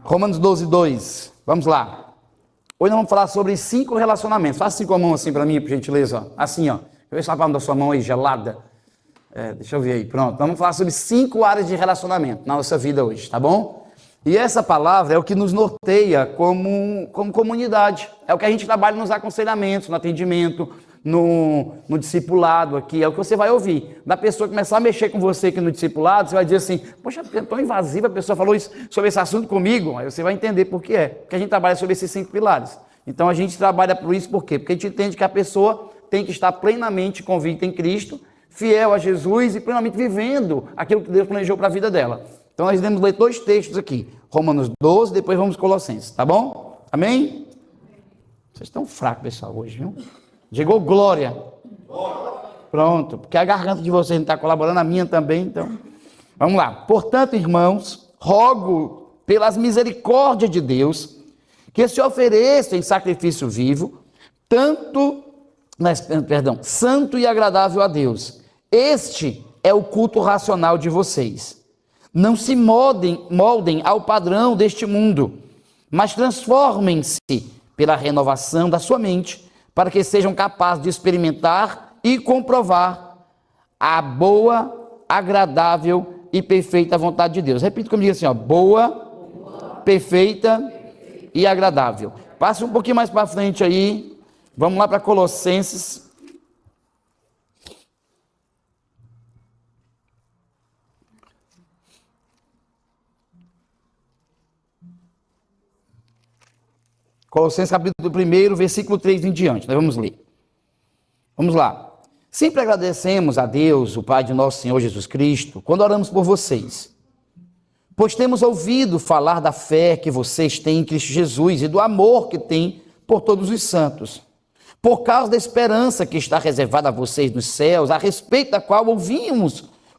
Romanos 12, 2. Vamos lá. Hoje nós vamos falar sobre 5 relacionamentos. Faça 5 a mão assim para mim, por gentileza. Ó. Assim, ó. Deixa eu ver se a palma da sua mão aí, gelada. Deixa eu ver aí. Pronto. Vamos falar sobre 5 áreas de relacionamento na nossa vida hoje, tá bom? E essa palavra é o que nos norteia como comunidade. É o que a gente trabalha nos aconselhamentos, no atendimento, no discipulado aqui. É o que você vai ouvir. Da pessoa começar a mexer com você aqui no discipulado, você vai dizer assim, poxa, é tão invasiva, a pessoa falou isso, sobre esse assunto comigo. Aí você vai entender por que é. Porque a gente trabalha sobre esses 5 pilares. Então a gente trabalha por isso, por quê? Porque a gente entende que a pessoa tem que estar plenamente convicta em Cristo, fiel a Jesus e plenamente vivendo aquilo que Deus planejou para a vida dela. Então nós iremos ler 2 textos aqui. Romanos 12, depois vamos Colossenses, tá bom? Amém? Vocês estão fracos, pessoal, hoje, viu? Chegou glória. Pronto, porque a garganta de vocês não está colaborando, a minha também, então. Vamos lá. Portanto, irmãos, rogo pelas misericórdias de Deus, que se ofereçam em sacrifício vivo, santo e agradável a Deus. Este é o culto racional de vocês. Não se moldem ao padrão deste mundo, mas transformem-se pela renovação da sua mente, para que sejam capazes de experimentar e comprovar a boa, agradável e perfeita vontade de Deus. Repita comigo assim, ó, boa, perfeita e agradável. Passe um pouquinho mais para frente aí, vamos lá para Colossenses. Colossenses capítulo 1, versículo 3 em diante, nós vamos ler. Vamos lá. Sempre agradecemos a Deus, o Pai de nosso Senhor Jesus Cristo, quando oramos por vocês, pois temos ouvido falar da fé que vocês têm em Cristo Jesus e do amor que têm por todos os santos, por causa da esperança que está reservada a vocês nos céus, a respeito da qual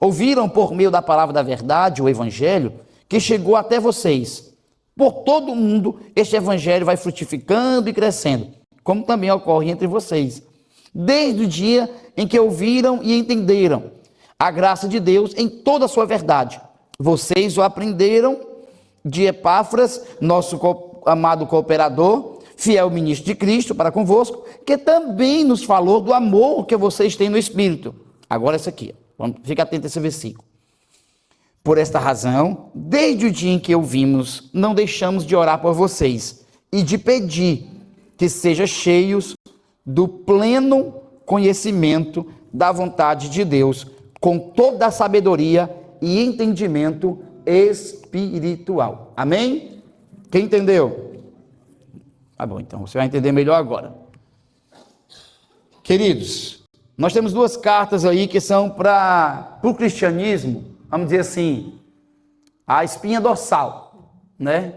ouviram por meio da palavra da verdade, o Evangelho, que chegou até vocês. Por todo o mundo, este evangelho vai frutificando e crescendo, como também ocorre entre vocês, desde o dia em que ouviram e entenderam a graça de Deus em toda a sua verdade. Vocês o aprenderam de Epáfras, nosso amado cooperador, fiel ministro de Cristo para convosco, que também nos falou do amor que vocês têm no Espírito. Agora essa aqui, fica atento a esse versículo. Por esta razão, desde o dia em que ouvimos, não deixamos de orar por vocês e de pedir que sejam cheios do pleno conhecimento da vontade de Deus, com toda a sabedoria e entendimento espiritual. Amém? Quem entendeu? Tá bom, então você vai entender melhor agora. Queridos, nós temos 2 cartas aí que são para o cristianismo, vamos dizer assim, a espinha dorsal, né?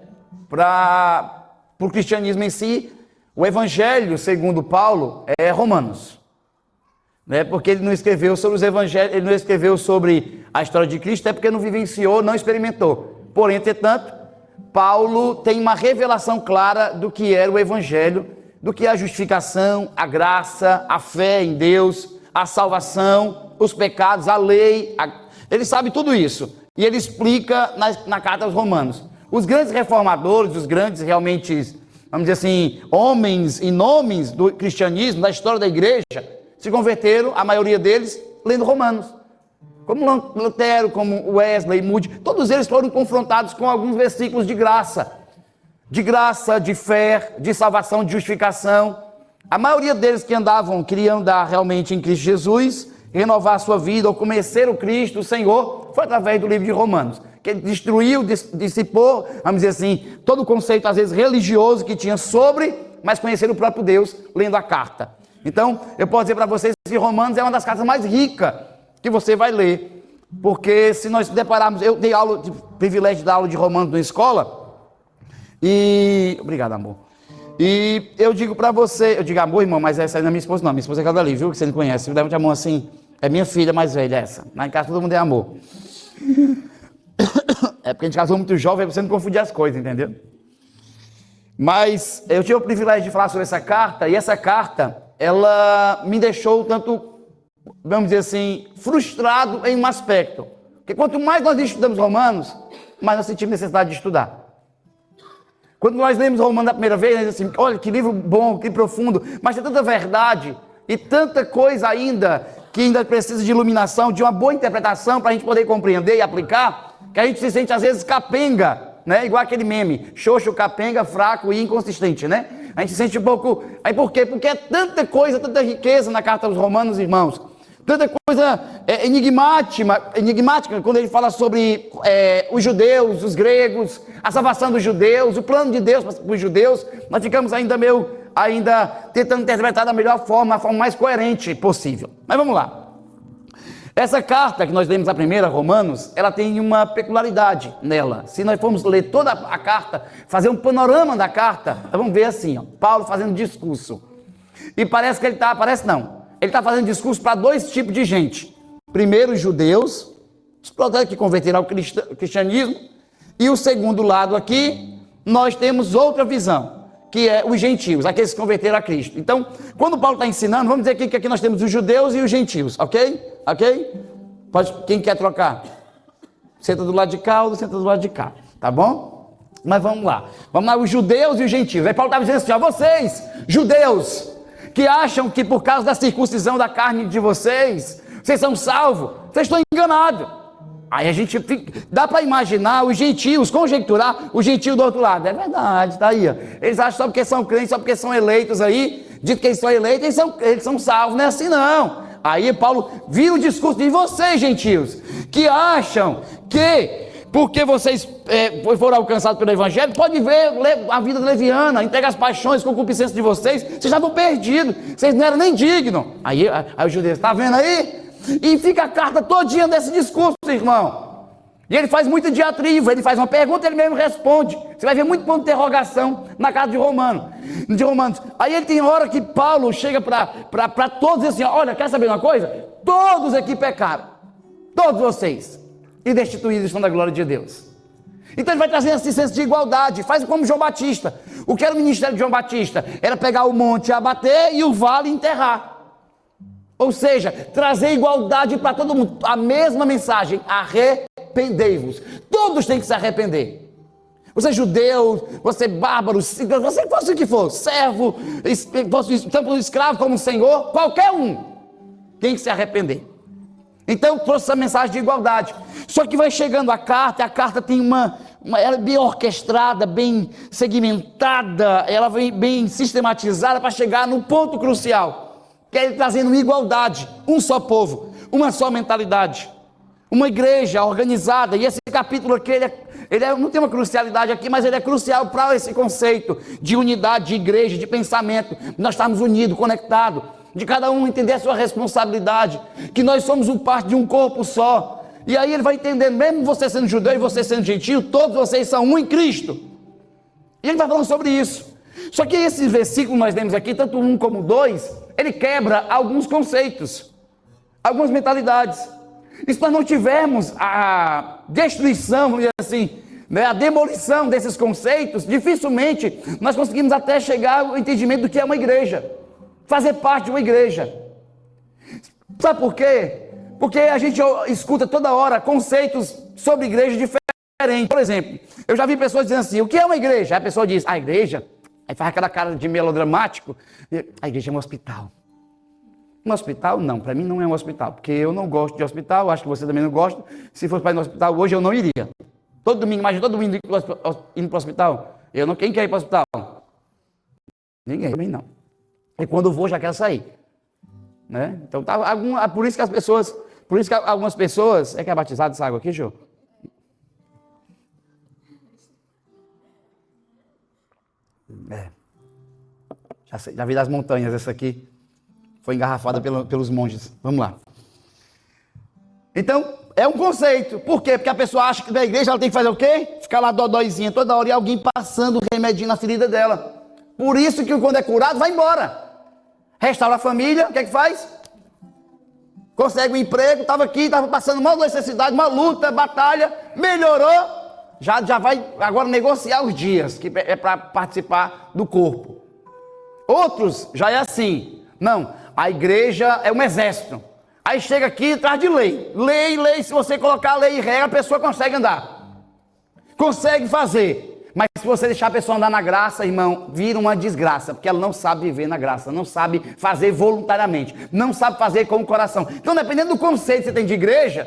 Para o cristianismo em si, o evangelho, segundo Paulo, é Romanos, né? Porque ele não escreveu sobre os evangelhos, ele não escreveu sobre a história de Cristo, é porque não vivenciou, não experimentou. Porém, entretanto, Paulo tem uma revelação clara do que era o evangelho, do que é a justificação, a graça, a fé em Deus, a salvação, os pecados, a lei, ele sabe tudo isso, e ele explica na carta aos Romanos. Os grandes reformadores, os grandes realmente, vamos dizer assim, homens e nomes do cristianismo, da história da igreja, se converteram, a maioria deles, lendo Romanos. Como Lutero, como Wesley, Moody, todos eles foram confrontados com alguns versículos de graça, de fé, de salvação, de justificação. A maioria deles que queriam andar realmente em Cristo Jesus, renovar a sua vida ou conhecer o Cristo, o Senhor, foi através do livro de Romanos, que ele destruiu, dissipou, vamos dizer assim, todo o conceito às vezes religioso que tinha sobre, mas conhecer o próprio Deus lendo a carta. Então, eu posso dizer para vocês que Romanos é uma das cartas mais ricas que você vai ler, porque se nós depararmos, eu dei privilégio de dar aula de Romanos na escola, e, obrigado amor, e eu digo para você, eu digo amor irmão, mas essa aí não é minha esposa não, minha esposa é aquela ali, viu, que você não conhece, levante a mão assim, é minha filha mais velha essa, lá em casa todo mundo é amor, é porque a gente casou muito jovem, para você não confundir as coisas, entendeu? Mas eu tive o privilégio de falar sobre essa carta, e essa carta, ela me deixou tanto, vamos dizer assim, frustrado em um aspecto. Porque quanto mais nós estudamos Romanos, mais nós sentimos necessidade de estudar. Quando nós lemos Romanos a primeira vez, nós dizemos assim, olha que livro bom, que profundo, mas tem tanta verdade e tanta coisa ainda que ainda precisa de iluminação, de uma boa interpretação para a gente poder compreender e aplicar, que a gente se sente às vezes capenga, né? Igual aquele meme, xoxo, capenga, fraco e inconsistente, né? A gente se sente um pouco... Aí por quê? Porque é tanta coisa, tanta riqueza na carta aos Romanos, irmãos. Tanta coisa enigmática quando ele fala sobre os judeus, os gregos, a salvação dos judeus, o plano de Deus para os judeus. Nós ficamos ainda tentando interpretar da melhor forma, a forma mais coerente possível. Mas vamos lá. Essa carta que nós lemos a primeira, Romanos, ela tem uma peculiaridade nela. Se nós formos ler toda a carta, fazer um panorama da carta, nós vamos ver assim, ó, Paulo fazendo discurso. E parece que ele está fazendo discurso para dois tipos de gente. Primeiro, os judeus, os protestantes que converteram ao cristianismo. E o segundo lado aqui, nós temos outra visão, que é os gentios, aqueles que converteram a Cristo. Então, quando Paulo está ensinando, vamos dizer que aqui nós temos os judeus e os gentios, ok? Ok? Quem quer trocar? Senta do lado de cá ou senta do lado de cá, tá bom? Mas vamos lá, os judeus e os gentios. Aí Paulo estava dizendo assim, ó, vocês, judeus, que acham que por causa da circuncisão da carne de vocês são salvos, vocês estão enganados. Aí a gente dá para imaginar os gentios, conjecturar o gentio do outro lado. É verdade, está aí. Ó. Eles acham só porque são crentes, só porque são eleitos aí, dito que eles são eleitos, eles são salvos, não é assim não. Aí Paulo viu o discurso de vocês, gentios, que acham que porque vocês foram alcançados pelo Evangelho, pode ver a vida leviana, entrega as paixões, concupiscência de vocês estavam perdidos, vocês não eram nem dignos. Aí os judeus, está vendo aí? E fica a carta todinha desse discurso, irmão. E ele faz muita diatriba, ele faz uma pergunta, ele mesmo responde. Você vai ver muito ponto de interrogação na carta de Romanos. Aí ele tem hora que Paulo chega para todos e diz assim, olha, quer saber uma coisa? Todos aqui pecaram, todos vocês, e destituídos estão da glória de Deus. Então ele vai trazendo esse senso de igualdade, faz como João Batista. O que era o ministério de João Batista? Era pegar o monte, abater e o vale enterrar. Ou seja, trazer igualdade para todo mundo. A mesma mensagem, arrependei-vos. Todos têm que se arrepender. Você é judeu, você é bárbaro, você fosse o que for, servo, tanto escravo como senhor, qualquer um tem que se arrepender. Então trouxe essa mensagem de igualdade. Só que vai chegando a carta tem ela é bem orquestrada, bem segmentada, ela vem bem sistematizada para chegar no ponto crucial. Que é ele trazendo igualdade, um só povo, uma só mentalidade, uma igreja organizada. E esse capítulo aqui, ele não tem uma crucialidade aqui, mas ele é crucial para esse conceito de unidade, de igreja, de pensamento. Nós estamos unidos, conectados, de cada um entender a sua responsabilidade, que nós somos parte de um corpo só. E aí ele vai entendendo, mesmo você sendo judeu e você sendo gentio, todos vocês são um em Cristo. E ele vai falando sobre isso. Só que esse versículo que nós lemos aqui, tanto 1 como 2, ele quebra alguns conceitos, algumas mentalidades. E se nós não tivermos a destruição, vamos dizer assim, né, a demolição desses conceitos, dificilmente nós conseguimos até chegar ao entendimento do que é uma igreja, fazer parte de uma igreja. Sabe por quê? Porque a gente escuta toda hora conceitos sobre igreja diferentes. Por exemplo, eu já vi pessoas dizendo assim, o que é uma igreja? Aí a pessoa diz, a igreja... Aí faz aquela cara de melodramático, a igreja é um hospital. Um hospital? Não, para mim não é um hospital, porque eu não gosto de hospital, acho que você também não gosta. Se fosse para ir no hospital hoje, eu não iria. Todo domingo, imagina todo domingo indo para o hospital. Quem quer ir para o hospital? Ninguém, também não. E quando vou, já quero sair. Né? Então, por isso que algumas pessoas, é batizado essa água aqui, Jô? Já vi das montanhas essa aqui. Foi engarrafada pelos monges. Vamos lá. Então, é um conceito. Por quê? Porque a pessoa acha que na igreja ela tem que fazer o quê? Ficar lá dodóizinha toda hora e alguém passando o remedinho na ferida dela. Por isso que quando é curado, vai embora. Restaura a família, o que é que faz? Consegue um emprego, estava passando uma necessidade, uma luta, batalha, melhorou. Já vai agora negociar os dias, que é para participar do corpo. Outros já é assim. Não, a igreja é um exército. Aí chega aqui atrás de lei. Lei, se você colocar lei e regra, a pessoa consegue andar. Consegue fazer. Mas se você deixar a pessoa andar na graça, irmão, vira uma desgraça, porque ela não sabe viver na graça, não sabe fazer voluntariamente, não sabe fazer com o coração. Então, dependendo do conceito que você tem de igreja,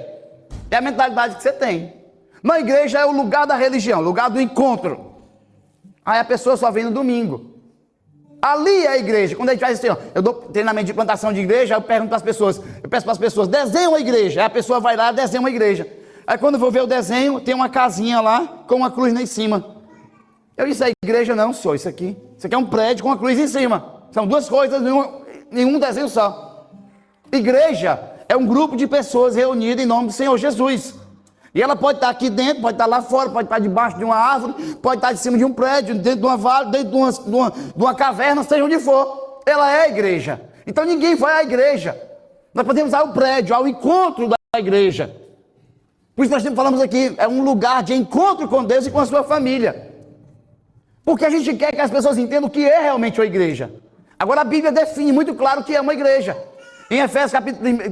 é a mentalidade que você tem. Na igreja é o lugar da religião, o lugar do encontro. Aí a pessoa só vem no domingo. Ali é a igreja. Quando a gente faz assim, ó, eu dou treinamento de plantação de igreja, eu pergunto para as pessoas, eu peço para as pessoas, desenha uma igreja. Aí a pessoa vai lá, desenha uma igreja. Aí quando eu vou ver o desenho, tem uma casinha lá, com uma cruz lá em cima. Eu disse, a igreja não, senhor, isso aqui é um prédio com uma cruz em cima. São duas coisas em um desenho só. Igreja é um grupo de pessoas reunidas em nome do Senhor Jesus. E ela pode estar aqui dentro, pode estar lá fora, pode estar debaixo de uma árvore, pode estar em cima de um prédio, dentro de uma vale, dentro de uma caverna, seja onde for. Ela é a igreja. Então ninguém vai à igreja. Nós podemos ir ao prédio, ao encontro da igreja. Por isso nós sempre falamos aqui, é um lugar de encontro com Deus e com a sua família. Porque a gente quer que as pessoas entendam o que é realmente uma igreja. Agora a Bíblia define muito claro o que é uma igreja. Em Efésios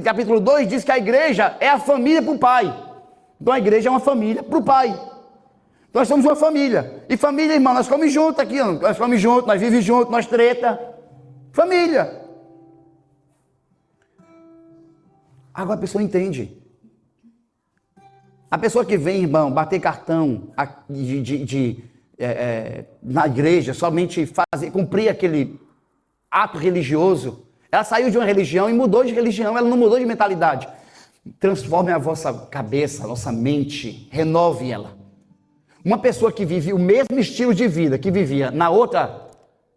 capítulo 2 diz que a igreja é a família para o pai. Então a igreja é uma família para o pai. Nós somos uma família. E família, irmão, nós comemos junto aqui. Nós comemos junto, nós vivemos junto, nós treta. Família. Agora a pessoa entende. A pessoa que vem, irmão, bater cartão na igreja, somente cumprir aquele ato religioso, ela saiu de uma religião e mudou de religião, ela não mudou de mentalidade. Transforme a vossa cabeça, a nossa mente, renove ela. Uma pessoa que vive o mesmo estilo de vida que vivia na outra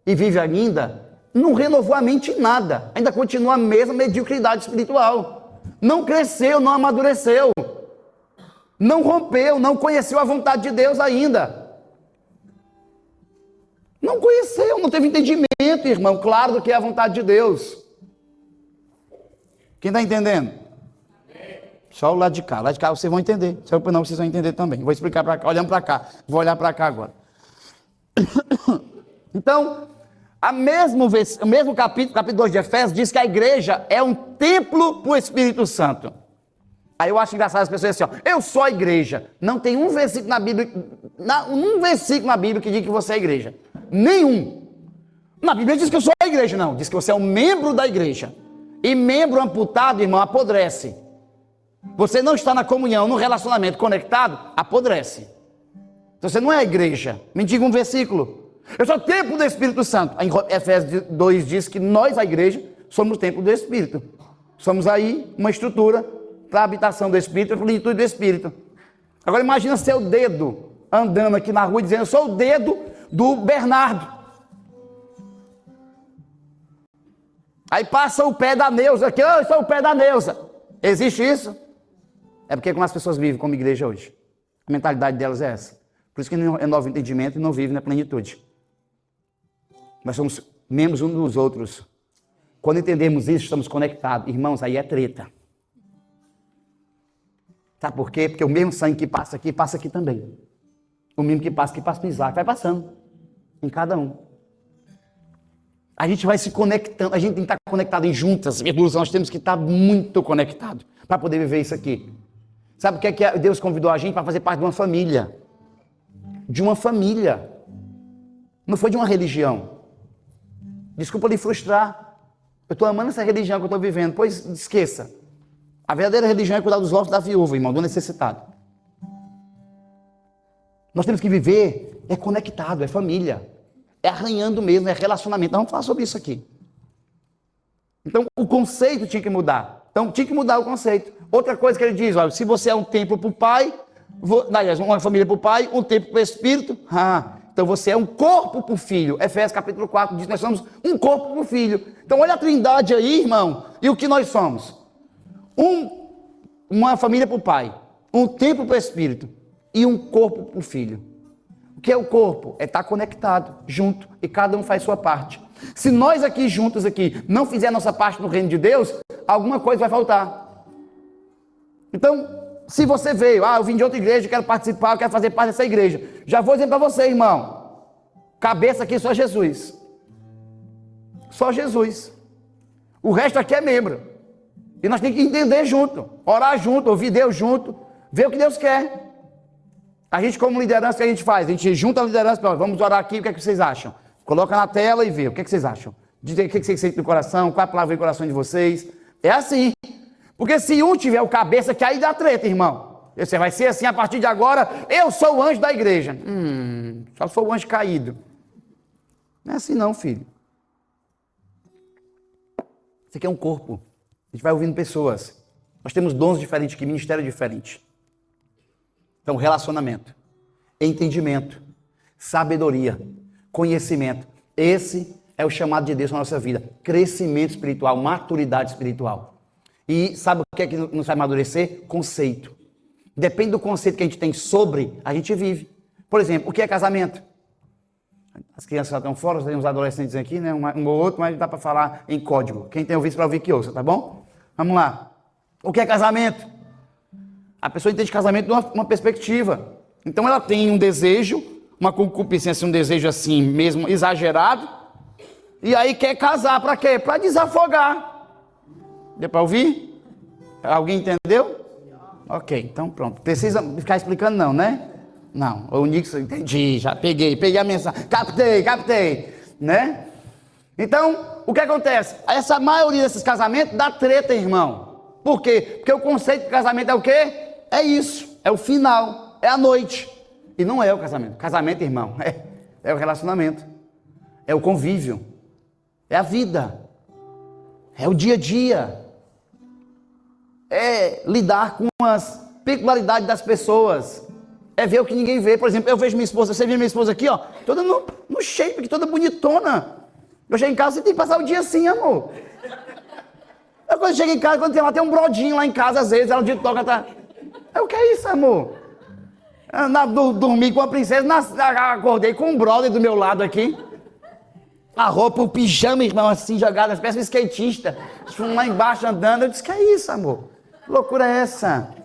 e vive ainda, não renovou a mente em nada, ainda continua a mesma mediocridade espiritual. Não cresceu, não amadureceu, não rompeu, não conheceu a vontade de Deus ainda. Não conheceu, não teve entendimento, irmão, claro do que é a vontade de Deus. Quem está entendendo? Só o lado de cá vocês vão entender. Se eu não, vocês vão entender também. Vou explicar para cá, olhando para cá. Vou olhar para cá agora. Então, o mesmo capítulo 2 de Efésios, diz que a igreja é um templo para o Espírito Santo. Aí eu acho engraçado as pessoas dizem assim, ó, eu sou a igreja. Não tem um versículo na Bíblia, que diz que você é a igreja. Nenhum. Na Bíblia diz que eu sou a igreja, não. Diz que você é um membro da igreja. E membro amputado, irmão, apodrece. Você não está na comunhão, no relacionamento conectado, apodrece. Então você não é a igreja. Me diga um versículo. Eu sou o templo do Espírito Santo. Em Efésios 2 diz que nós, a igreja, somos o templo do Espírito. Somos aí uma estrutura para a habitação do Espírito, para a plenitude do Espírito. Agora imagina seu dedo andando aqui na rua dizendo, eu sou o dedo do Bernardo. Aí passa o pé da Neuza aqui, eu sou o pé da Neuza. Existe isso? É porque como as pessoas vivem como igreja hoje. A mentalidade delas é essa. Por isso que não renova o entendimento e não vive na plenitude. Nós somos membros uns dos outros. Quando entendemos isso, estamos conectados. Irmãos, aí é treta. Sabe por quê? Porque o mesmo sangue que passa aqui também. O mesmo que passa no Isaac, vai passando. Em cada um. A gente vai se conectando, a gente tem que estar conectado em juntas. Nós temos que estar muito conectados para poder viver isso aqui. Sabe o que é que Deus convidou a gente para fazer parte de uma família? De uma família. Não foi de uma religião. Desculpa lhe frustrar. Eu estou amando essa religião que eu estou vivendo. Pois esqueça. A verdadeira religião é cuidar dos ossos da viúva, irmão, do necessitado. Nós temos que viver, é conectado, é família. É arranhando mesmo, é relacionamento. Nós vamos falar sobre isso aqui. Então, o conceito tinha que mudar. Então, tinha que mudar o conceito. Outra coisa que ele diz, olha, se você é um templo para o Pai, uma família para o Pai, um templo para o Espírito, então você é um corpo para o Filho. Efésios capítulo 4 diz que nós somos um corpo para o Filho. Então, olha a trindade aí, irmão, e o que nós somos. Uma família para o Pai, um templo para o Espírito e um corpo para o Filho. O que é o corpo? É estar conectado, junto, e cada um faz sua parte. Se nós aqui juntos não fizer a nossa parte no reino de Deus, alguma coisa vai faltar. Então, se você veio, eu vim de outra igreja, quero participar, eu quero fazer parte dessa igreja. Já vou dizer para você, irmão, cabeça aqui só Jesus. Só Jesus. O resto aqui é membro. E nós temos que entender junto, orar junto, ouvir Deus junto, ver o que Deus quer. A gente, como liderança, o que a gente faz? A gente junta a liderança, vamos orar aqui, o que é que vocês acham? Coloca na tela e vê, o que é que vocês acham? Diz aí o que vocês sentem no coração, qual a palavra vem no coração de vocês. É assim. Porque se um tiver o cabeça, que aí dá treta, irmão. Você vai ser assim a partir de agora, eu sou o anjo da igreja. Só sou o anjo caído. Não é assim não, filho. Isso aqui é um corpo. A gente vai ouvindo pessoas. Nós temos dons diferentes aqui, ministério diferente. Então, relacionamento, entendimento, sabedoria, conhecimento. Esse é o chamado de Deus na nossa vida. Crescimento espiritual, maturidade espiritual. E sabe o que é que nos vai amadurecer? Conceito. Depende do conceito que a gente tem sobre, a gente vive. Por exemplo, o que é casamento? As crianças já estão fora, tem uns adolescentes aqui, né? Um ou outro, mas dá para falar em código. Quem tem ouvido para ouvir que ouça, tá bom? Vamos lá. O que é casamento? A pessoa entende casamento de uma perspectiva. Então ela tem um desejo, uma concupiscência, um desejo assim mesmo exagerado, e aí quer casar para quê? Para desafogar. Deu para ouvir? Alguém entendeu? Ok, então pronto. Precisa ficar explicando não, né? Não, o Nixon, entendi, já peguei a mensagem, captei, né? Então, o que acontece? Essa maioria desses casamentos dá treta, irmão. Por quê? Porque o conceito de casamento é o quê? É isso, é o final, é a noite. E não é o casamento. Casamento, irmão, é o relacionamento, é o convívio, é a vida, é o dia a dia. É lidar com as peculiaridades das pessoas. É ver o que ninguém vê. Por exemplo, eu vejo minha esposa, você vê minha esposa aqui, ó, toda no shape, aqui, toda bonitona. Eu chego em casa, você tem que passar o dia assim, amor. Eu quando chego em casa, quando tem um brodinho lá em casa, às vezes, ela de toca, tá... O que é isso, amor? Dormi com a princesa, acordei com um brother do meu lado aqui. A roupa, o pijama, irmão, assim, jogado, as peças de skatista. Lá embaixo andando, eu disse, que é isso, amor? Que loucura é essa?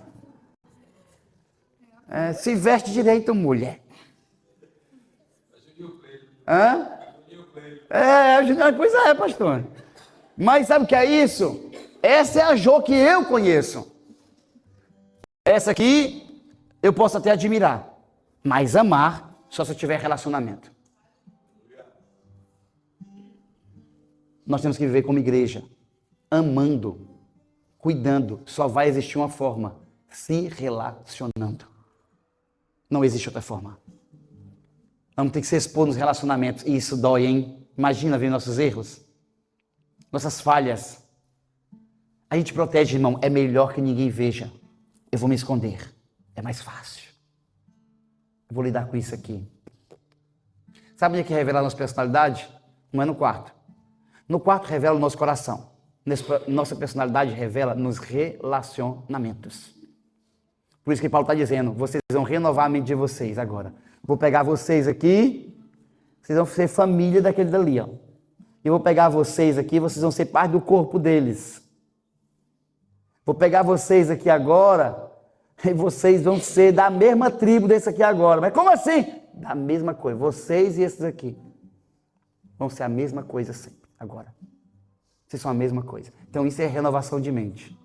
Se veste direito, mulher. Hã? Pois é, pastor. Mas sabe o que é isso? Essa é a Jo que eu conheço. Essa aqui, eu posso até admirar. Mas amar, só se eu tiver relacionamento. Nós temos que viver como igreja. Amando, cuidando. Só vai existir uma forma. Se relacionando. Não existe outra forma. Vamos ter que se expor nos relacionamentos. E isso dói, hein? Imagina ver nossos erros. Nossas falhas. A gente protege, irmão. É melhor que ninguém veja. Eu vou me esconder. É mais fácil. Eu vou lidar com isso aqui. Sabe onde é que revela a nossa personalidade? Não é no quarto. No quarto revela o nosso coração. Nossa personalidade revela nos relacionamentos. Por isso que Paulo está dizendo, vocês vão renovar a mente de vocês agora. Vou pegar vocês aqui, vocês vão ser família daquele dali, ó. Eu vou pegar vocês aqui, vocês vão ser parte do corpo deles. Vou pegar vocês aqui agora, e vocês vão ser da mesma tribo desse aqui agora. Mas como assim? Da mesma coisa. Vocês e esses aqui vão ser a mesma coisa sempre, agora. Vocês são a mesma coisa. Então isso é renovação de mente.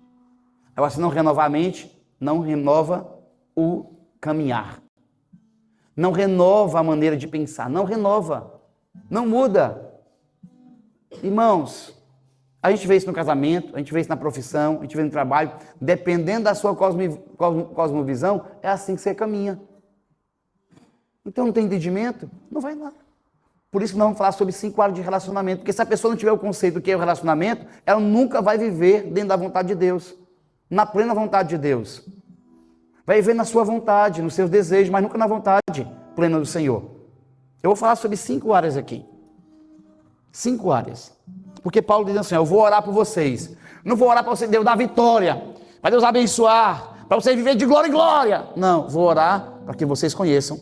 Agora, se não renovar a mente, não renova o caminhar. Não renova a maneira de pensar. Não renova. Não muda. Irmãos, a gente vê isso no casamento, a gente vê isso na profissão, a gente vê no trabalho. Dependendo da sua cosmovisão, é assim que você caminha. Então não tem entendimento? Não vai lá. Por isso que nós vamos falar sobre 5 áreas de relacionamento. Porque se a pessoa não tiver o conceito do que é o relacionamento, ela nunca vai viver dentro da vontade de Deus. Na plena vontade de Deus. Vai viver na sua vontade, nos seus desejos, mas nunca na vontade plena do Senhor. Eu vou falar sobre 5 áreas aqui. 5 áreas. Porque Paulo diz assim, eu vou orar por vocês. Não vou orar para você, Deus dar vitória, para Deus abençoar, para vocês viver de glória em glória. Não, vou orar para que vocês conheçam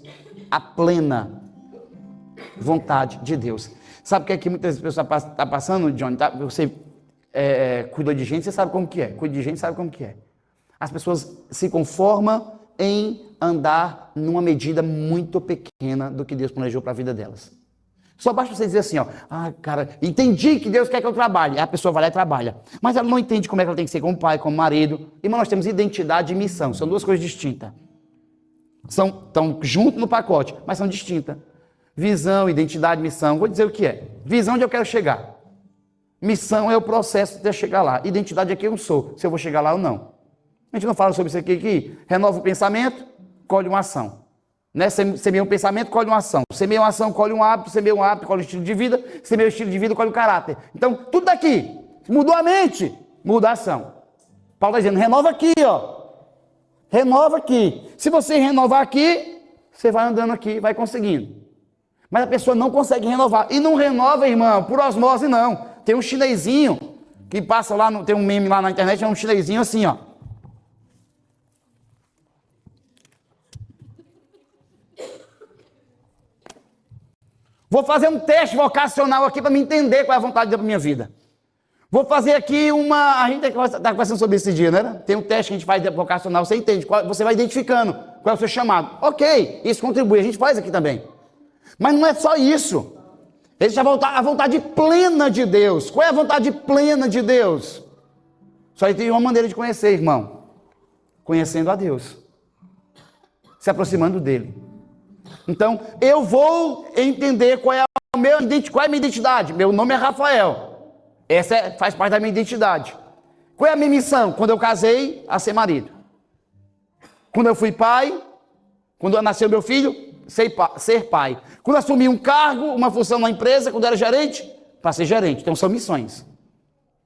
a plena vontade de Deus. Sabe o que é que muitas pessoas estão passando, Johnny? Tá? Você cuida de gente, você sabe como que é. Cuida de gente, sabe como que é. As pessoas se conformam em andar numa medida muito pequena do que Deus planejou para a vida delas. Só basta você dizer assim, ó, cara, entendi que Deus quer que eu trabalhe. Aí a pessoa vai lá e trabalha. Mas ela não entende como é que ela tem que ser como pai, como marido. Irmão, nós temos identidade e missão, são 2 coisas distintas. Estão junto no pacote, mas são distintas. Visão, identidade, missão. Vou dizer o que é. Visão onde eu quero chegar. Missão é o processo de eu chegar lá. Identidade é quem eu sou, se eu vou chegar lá ou não. A gente não fala sobre isso aqui. Renova o pensamento, colhe uma ação. Né? Semeia um pensamento, colhe uma ação. Semeia uma ação, colhe um hábito. Semeia um hábito, colhe um estilo de vida. Semeia um estilo de vida, colhe um caráter. Então, tudo daqui. Mudou a mente, muda a ação. Paulo está dizendo, renova aqui, ó. Renova aqui. Se você renovar aqui, você vai andando aqui, vai conseguindo. Mas a pessoa não consegue renovar. E não renova, irmão, por osmose, não. Tem um chinesinho que passa lá, tem um meme lá na internet, é um chinesinho assim, ó. Vou fazer um teste vocacional aqui para me entender qual é a vontade de Deus para minha vida. Vou fazer aqui a gente está conversando sobre esse dia, né? Tem um teste que a gente faz vocacional, você entende, você vai identificando qual é o seu chamado. Ok, isso contribui, a gente faz aqui também. Mas não é só isso. Existe a vontade plena de Deus. Qual é a vontade plena de Deus? Só tem uma maneira de conhecer, irmão. Conhecendo a Deus. Se aproximando dele. Então, eu vou entender qual é a minha identidade. Meu nome é Rafael. Essa faz parte da minha identidade. Qual é a minha missão? Quando eu casei, a ser marido. Quando eu fui pai, quando nasceu meu filho, ser pai. Quando assumi um cargo, uma função na empresa, quando era gerente, para ser gerente. Então são missões.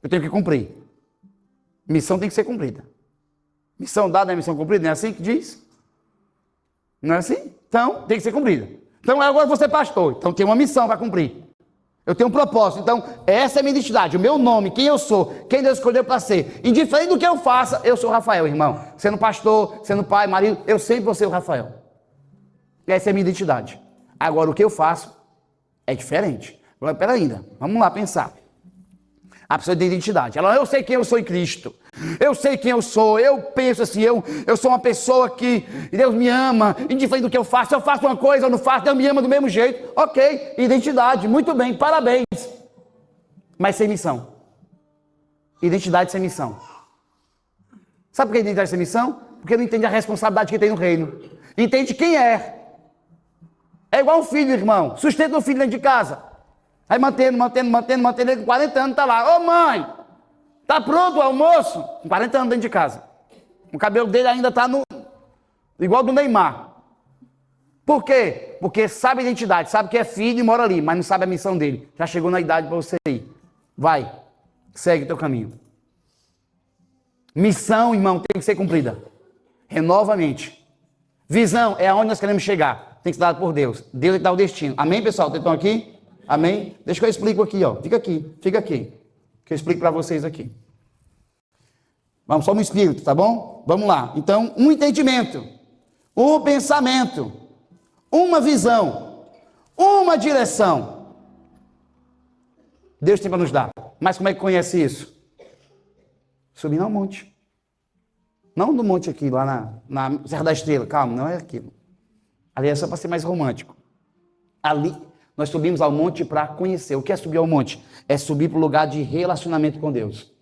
Eu tenho que cumprir. Missão tem que ser cumprida. Missão dada é missão cumprida, não é assim que diz? Não é assim? Então, tem que ser cumprida. Então, agora eu vou ser pastor. Então, tem uma missão para cumprir. Eu tenho um propósito. Então, essa é a minha identidade, o meu nome, quem eu sou, quem Deus escolheu para ser. Indiferente do que eu faça, eu sou Rafael, irmão. Sendo pastor, sendo pai, marido, eu sempre vou ser o Rafael. Essa é a minha identidade. Agora, o que eu faço é diferente. Agora, peraí ainda. Vamos lá pensar. A pessoa tem identidade. Ela, eu sei quem eu sou em Cristo. Eu sei quem eu sou. Eu penso assim, eu sou uma pessoa que Deus me ama, indiferente do que eu faço. Se eu faço uma coisa ou não faço, Deus me ama do mesmo jeito. Ok, identidade, muito bem, parabéns. Mas sem missão. Identidade sem missão. Sabe por que identidade sem missão? Porque não entende a responsabilidade que tem no reino. Entende quem é. É igual um filho, irmão. Sustenta o filho dentro de casa. Aí mantendo, ele com 40 anos está lá. Ô mãe, tá pronto o almoço? Com 40 anos dentro de casa. O cabelo dele ainda está igual do Neymar. Por quê? Porque sabe a identidade, sabe que é filho e mora ali, mas não sabe a missão dele. Já chegou na idade para você ir. Vai, segue teu caminho. Missão, irmão, tem que ser cumprida. Renova a mente. Visão é aonde nós queremos chegar. Tem que ser dado por Deus. Deus é que dá o destino. Amém, pessoal? Vocês estão aqui? Amém? Deixa que eu explico aqui, ó. Fica aqui. Que eu explico para vocês aqui. Vamos, só no espírito, tá bom? Vamos lá. Então, um entendimento, um pensamento, uma visão, uma direção. Deus tem para nos dar. Mas como é que conhece isso? Subindo ao monte. Não no monte aqui, lá na Serra da Estrela. Calma, não é aquilo. Ali é só para ser mais romântico. Ali... Nós subimos ao monte para conhecer. O que é subir ao monte? É subir para o lugar de relacionamento com Deus.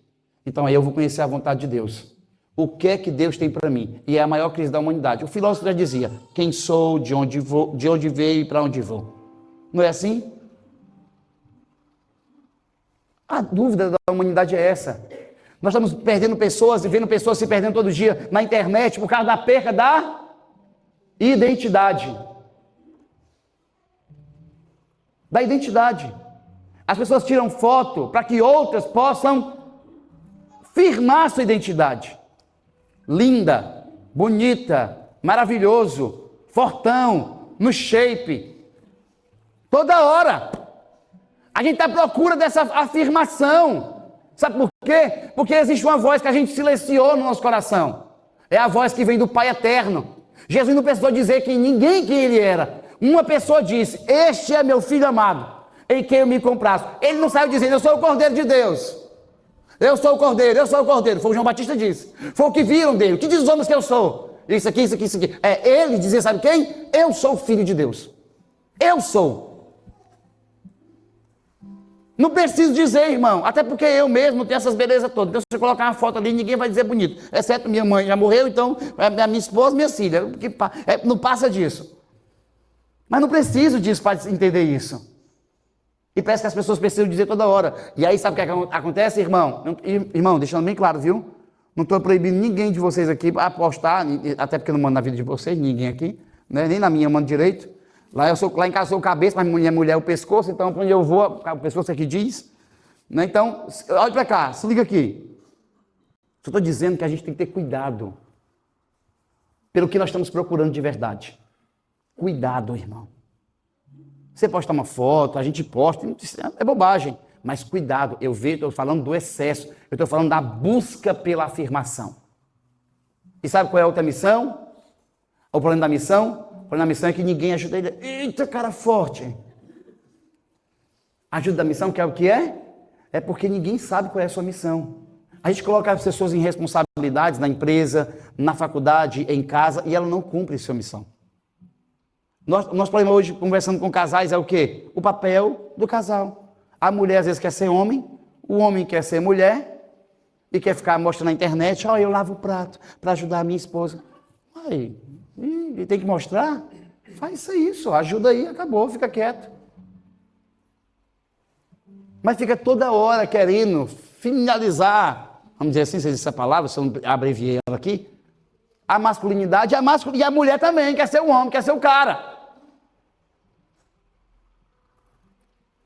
Então aí eu vou conhecer a vontade de Deus. O que é que Deus tem para mim? E é a maior crise da humanidade. O filósofo já dizia, quem sou, de onde vou, de onde veio e para onde vou. Não é assim? A dúvida da humanidade é essa. Nós estamos perdendo pessoas e vendo pessoas se perdendo todo dia na internet por causa da perca da identidade. Da identidade. As pessoas tiram foto para que outras possam firmar sua identidade. Linda, bonita, maravilhoso, fortão, no shape. Toda hora. A gente está à procura dessa afirmação. Sabe por quê? Porque existe uma voz que a gente silenciou no nosso coração. É a voz que vem do Pai Eterno. Jesus não precisou dizer quem ele era. Uma pessoa disse, este é meu filho amado, em quem eu me comprazo. Ele não saiu dizendo, eu sou o Cordeiro de Deus. Eu sou o Cordeiro, eu sou o Cordeiro. Foi o João Batista disse. Foi o que viram dele. O que diz os homens que eu sou? Isso aqui. É ele dizer, sabe quem? Eu sou o Filho de Deus. Eu sou. Não preciso dizer, irmão, até porque eu mesmo tenho essas belezas todas. Então, se eu colocar uma foto ali, ninguém vai dizer bonito, exceto minha mãe, já morreu, então, a minha esposa, minha filha, não passa disso. Mas não preciso disso para entender isso. E parece que as pessoas precisam dizer toda hora. E aí, sabe o que acontece, irmão? Irmão, deixando bem claro, viu? Não estou proibindo ninguém de vocês aqui a apostar, até porque eu não mando na vida de vocês, ninguém aqui, né? Nem na minha eu mando direito. Lá em casa eu sou o cabeça, mas minha mulher é o pescoço, então para onde eu vou, o pescoço é que diz. Né? Então, olha para cá, se liga aqui. Só estou dizendo que a gente tem que ter cuidado pelo que nós estamos procurando de verdade. Cuidado, irmão. Você postar uma foto, a gente posta, é bobagem. Mas cuidado, estou falando do excesso, eu estou falando da busca pela afirmação. E sabe qual é a outra missão? O problema da missão? O problema da missão é que ninguém ajuda ele. Eita, cara forte! A ajuda da missão, que é o que é? É porque ninguém sabe qual é a sua missão. A gente coloca as pessoas em responsabilidades na empresa, na faculdade, em casa, e ela não cumpre sua missão. Nosso problema hoje, conversando com casais, é o quê? O papel do casal. A mulher às vezes quer ser homem, o homem quer ser mulher, e quer ficar mostrando na internet, eu lavo o prato para ajudar a minha esposa. Aí, e tem que mostrar? Faz isso, ajuda aí, acabou, fica quieto. Mas fica toda hora querendo finalizar, vamos dizer assim, se existe essa palavra, se eu não abreviei ela aqui, a masculinidade e a mulher também, quer ser o homem, quer ser o cara.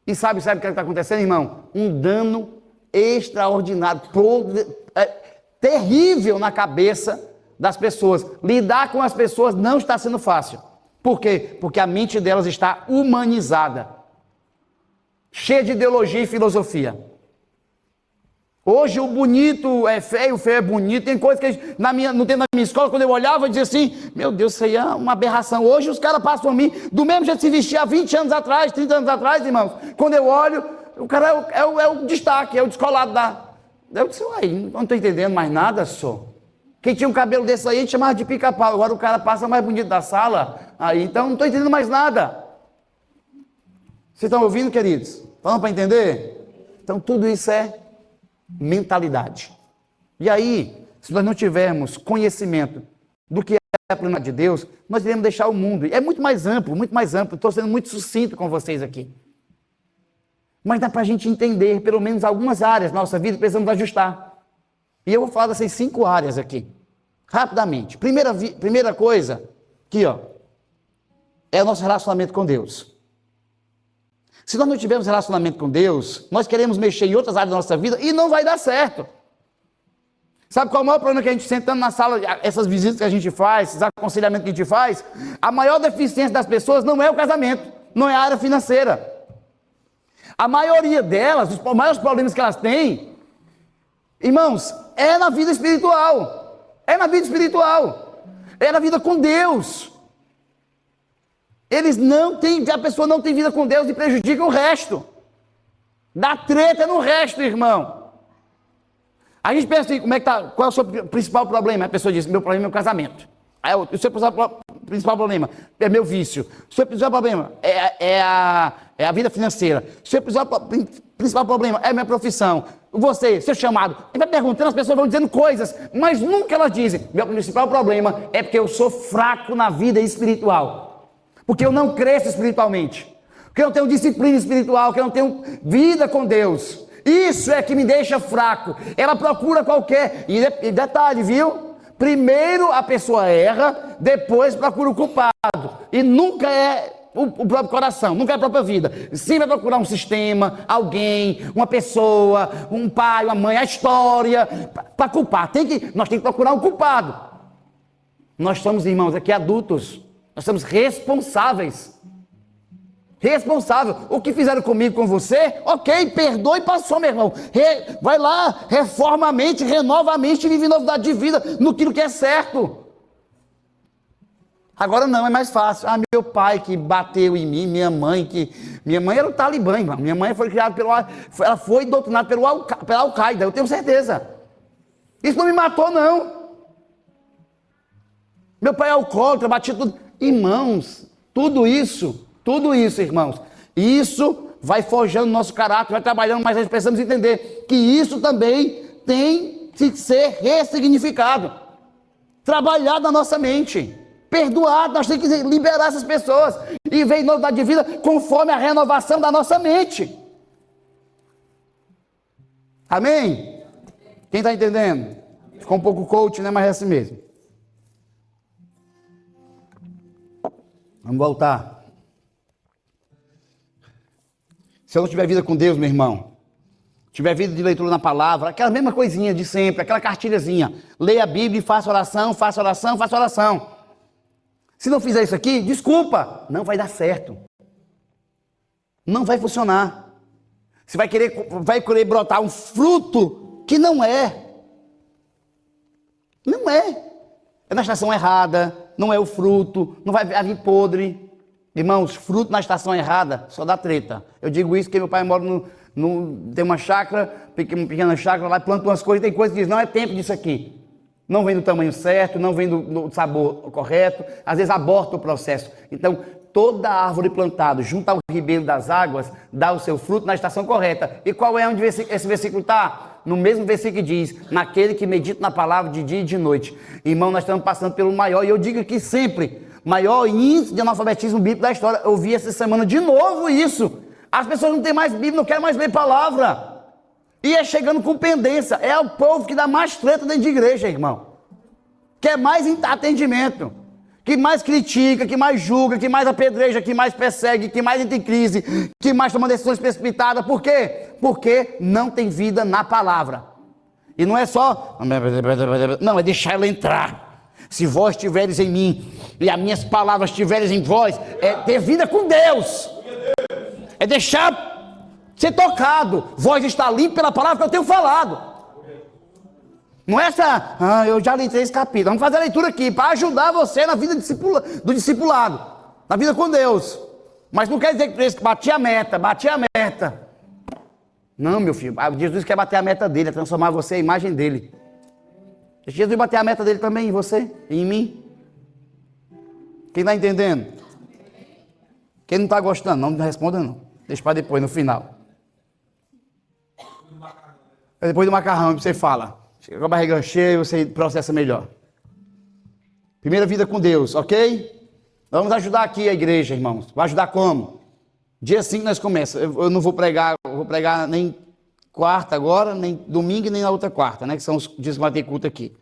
E sabe o que está acontecendo, irmão? Um dano extraordinário, terrível na cabeça das pessoas. Lidar com as pessoas não está sendo fácil. Por quê? Porque a mente delas está humanizada, cheia de ideologia e filosofia. Hoje o bonito é feio, o feio é bonito. Tem coisa que não tem na minha escola, quando eu olhava, eu dizia assim, meu Deus, isso aí é uma aberração. Hoje os caras passam por mim, do mesmo jeito que se vestia há 20 anos atrás, 30 anos atrás, irmãos. Quando eu olho, o cara é o destaque, é o descolado da... Eu disse, uai, não estou entendendo mais nada, só. Quem tinha um cabelo desse aí, a gente chamava de pica-pau. Agora o cara passa mais bonito da sala, aí, então não estou entendendo mais nada. Vocês estão ouvindo, queridos? Falando para entender? Então tudo isso é mentalidade. E aí, se nós não tivermos conhecimento do que é a plena de Deus, nós iremos deixar o mundo. É muito mais amplo, muito mais amplo. Estou sendo muito sucinto com vocês aqui. Mas dá para a gente entender, pelo menos algumas áreas da nossa vida, precisamos ajustar. E eu vou falar dessas 5 áreas aqui, rapidamente. Primeira coisa, aqui ó, é o nosso relacionamento com Deus. Se nós não tivermos relacionamento com Deus, nós queremos mexer em outras áreas da nossa vida e não vai dar certo. Sabe qual é o maior problema que a gente sentando na sala, essas visitas que a gente faz, esses aconselhamentos que a gente faz? A maior deficiência das pessoas não é o casamento, não é a área financeira. A maioria delas, os maiores problemas que elas têm, irmãos, é na vida espiritual. É na vida espiritual. É na vida com Deus. A pessoa não tem vida com Deus e prejudica o resto. Dá treta no resto, irmão. A gente pensa assim, qual é o seu principal problema? A pessoa diz, meu problema é o casamento. Aí, o seu principal problema é meu vício. O seu principal problema é a vida financeira. O seu principal problema é a minha profissão. Você, seu chamado. A gente vai perguntando, as pessoas vão dizendo coisas, mas nunca elas dizem, meu principal problema é porque eu sou fraco na vida espiritual. Porque eu não cresço espiritualmente, porque eu não tenho disciplina espiritual, que eu não tenho vida com Deus. Isso é que me deixa fraco. Ela procura qualquer... E detalhe, viu? Primeiro a pessoa erra, depois procura o culpado. E nunca é o próprio coração, nunca é a própria vida. Sempre vai procurar um sistema, alguém, uma pessoa, um pai, uma mãe, a história, para culpar. Nós temos que procurar um culpado. Nós somos, irmãos, aqui adultos. Nós somos responsáveis. Responsável. O que fizeram comigo, com você, ok, perdoa e passou, meu irmão. Vai lá, reforma a mente, renova a mente e vive novidade de vida no que é certo. Agora não, é mais fácil. Meu pai que bateu em mim, minha mãe era o Talibã, irmão. Minha mãe foi criada ela foi doutrinada pela Al-Qaeda, eu tenho certeza. Isso não me matou, não. Meu pai é alcoólatra, batia tudo. Irmãos, tudo isso, irmãos, isso vai forjando nosso caráter, vai trabalhando, mas nós precisamos entender que isso também tem que ser ressignificado, trabalhado na nossa mente, perdoado. Nós temos que liberar essas pessoas e ver novidade de vida conforme a renovação da nossa mente. Amém? Quem está entendendo? Ficou um pouco coach, né? Mas é assim mesmo. Vamos voltar. Se eu não tiver vida com Deus, meu irmão, tiver vida de leitura na palavra, aquela mesma coisinha de sempre, aquela cartilhazinha, leia a Bíblia e faça oração, faça oração, faça oração. Se não fizer isso aqui, desculpa, não vai dar certo. Não vai funcionar. Você vai querer brotar um fruto que não é. Não é. É na estação errada, não é o fruto, não vai vir podre. Irmãos, fruto na estação errada só dá treta. Eu digo isso porque meu pai mora tem uma chácara, uma pequena chácara lá, planta umas coisas, tem coisas que diz, não é tempo disso aqui. Não vem do tamanho certo, não vem do sabor correto, às vezes aborta o processo. Então, toda árvore plantada junto ao ribeiro das águas dá o seu fruto na estação correta. E qual é onde esse versículo está? No mesmo versículo que diz, naquele que medita na palavra de dia e de noite. Irmão, nós estamos passando pelo maior, e eu digo aqui sempre, maior índice de analfabetismo bíblico da história. Eu vi essa semana de novo isso. As pessoas não têm mais Bíblia, não querem mais ler palavra. E é chegando com pendência. É o povo que dá mais treta dentro de igreja, irmão. Quer mais atendimento. Que mais critica, que mais julga, que mais apedreja, que mais persegue, que mais entra em crise, que mais toma decisões precipitadas. Por quê? Porque não tem vida na palavra. E não é só... Não, é deixar ela entrar. Se vós estiveres em mim e as minhas palavras estiveres em vós, é ter vida com Deus. É deixar ser tocado. Vós está limpo pela palavra que eu tenho falado. Não é essa, eu já li 3 capítulos. Vamos fazer a leitura aqui para ajudar você na vida do discipulado, na vida com Deus. Mas não quer dizer que bati a meta. Não, meu filho, Jesus quer bater a meta dele, é transformar você a imagem dele. Jesus bater a meta dele também em você, em mim. Quem está entendendo? Quem não está gostando, não responda não. Deixa para depois, no final. Depois do macarrão, você fala. Chega com a barriga cheia, você processa melhor. Primeira vida com Deus, ok? Vamos ajudar aqui a igreja, irmãos. Vai ajudar como? Dia 5 nós começamos. Eu não vou pregar nem quarta agora, nem domingo e nem na outra quarta, né? Que são os dias que vai ter culto aqui.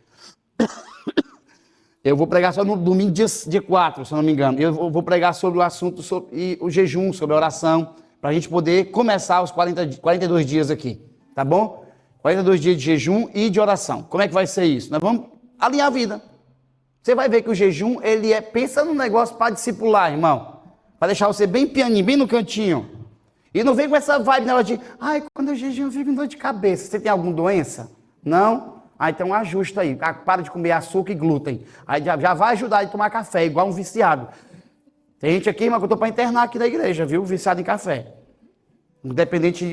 Eu vou pregar só no domingo, dia 4, se eu não me engano. Eu vou pregar sobre o assunto, sobre o jejum, sobre a oração, para a gente poder começar os 42 dias aqui, tá bom? 42 dias de jejum e de oração. Como é que vai ser isso? Nós vamos alinhar a vida. Você vai ver que o jejum, ele pensa num negócio para discipular, irmão. Para deixar você bem pianinho, bem no cantinho. E não vem com essa vibe nela de, quando eu jejum eu fico com dor de cabeça. Você tem alguma doença? Não? Então ajusta aí. Para de comer açúcar e glúten. Aí já vai ajudar a tomar café, igual um viciado. Tem gente aqui, irmão, que eu estou para internar aqui na igreja, viu? Viciado em café. Independente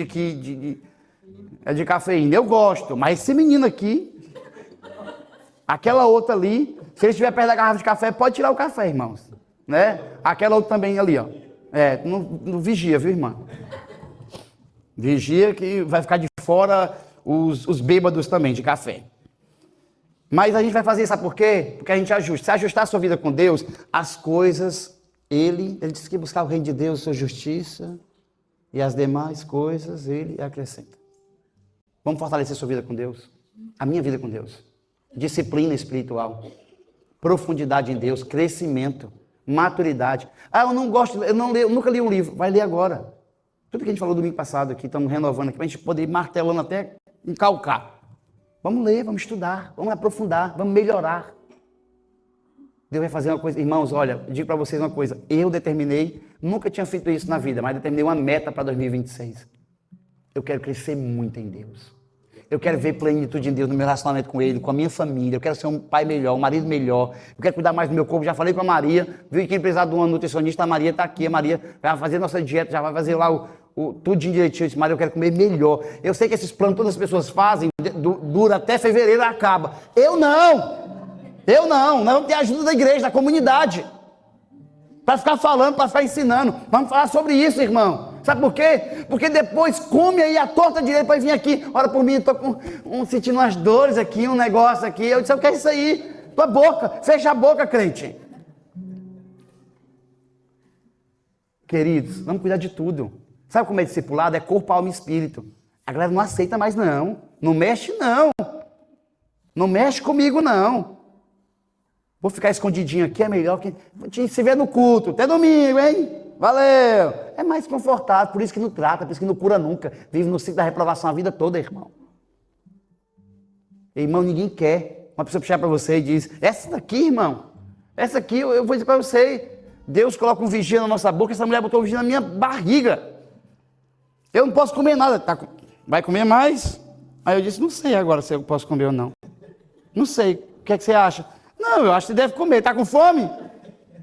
de cafeína. Eu gosto, mas esse menino aqui, aquela outra ali, se ele estiver perto da garrafa de café, pode tirar o café, irmãos. Né? Aquela outra também ali, ó. Não vigia, viu, irmã? Vigia que vai ficar de fora os bêbados também de café. Mas a gente vai fazer isso, sabe por quê? Porque a gente ajusta. Se ajustar a sua vida com Deus, as coisas, ele disse que buscar o reino de Deus, sua justiça, e as demais coisas ele acrescenta. Vamos fortalecer a sua vida com Deus, a minha vida com Deus. Disciplina espiritual, profundidade em Deus, crescimento, maturidade. Eu não gosto, eu nunca li um livro. Vai ler agora. Tudo que a gente falou domingo passado aqui, estamos renovando aqui, para a gente poder ir martelando até encalcar. Vamos ler, vamos estudar, vamos aprofundar, vamos melhorar. Deus vai fazer uma coisa. Irmãos, olha, eu digo para vocês uma coisa. Eu determinei, nunca tinha feito isso na vida, mas determinei uma meta para 2026. Eu quero crescer muito em Deus. Eu quero ver plenitude em Deus no meu relacionamento com Ele, com a minha família. Eu quero ser um pai melhor, um marido melhor. Eu quero cuidar mais do meu corpo. Já falei com a Maria. Viu que quem precisar de uma nutricionista, a Maria está aqui. A Maria vai fazer nossa dieta, já vai fazer lá tudinho direitinho. Eu disse, Maria, eu quero comer melhor. Eu sei que esses planos todas as pessoas fazem, dura até fevereiro e acaba. Eu não tenho ajuda da igreja, da comunidade. Para ficar falando, para ficar ensinando. Vamos falar sobre isso, irmão. Sabe por quê? Porque depois come aí a torta direita para vir aqui. Ora por mim, estou sentindo umas dores aqui, um negócio aqui. Eu disse, o que é isso aí? Tua boca, fecha a boca, crente. Queridos, vamos cuidar de tudo. Sabe como é discipulado? É corpo, alma e espírito. A galera não aceita mais não. Não mexe não. Não mexe comigo não. Vou ficar escondidinho aqui, é melhor que... Vou te se ver no culto, até domingo, hein? Valeu! É mais confortável, por isso que não trata, por isso que não cura nunca. Vive no ciclo da reprovação a vida toda, irmão. Irmão, ninguém quer. Uma pessoa puxar para você e diz, essa daqui, irmão, essa aqui eu vou dizer para você, Deus coloca um vigia na nossa boca, essa mulher botou um vigia na minha barriga. Eu não posso comer nada. Tá, vai comer mais? Aí eu disse, não sei agora se eu posso comer ou não. Não sei, o que é que você acha? Não, eu acho que você deve comer, tá com fome?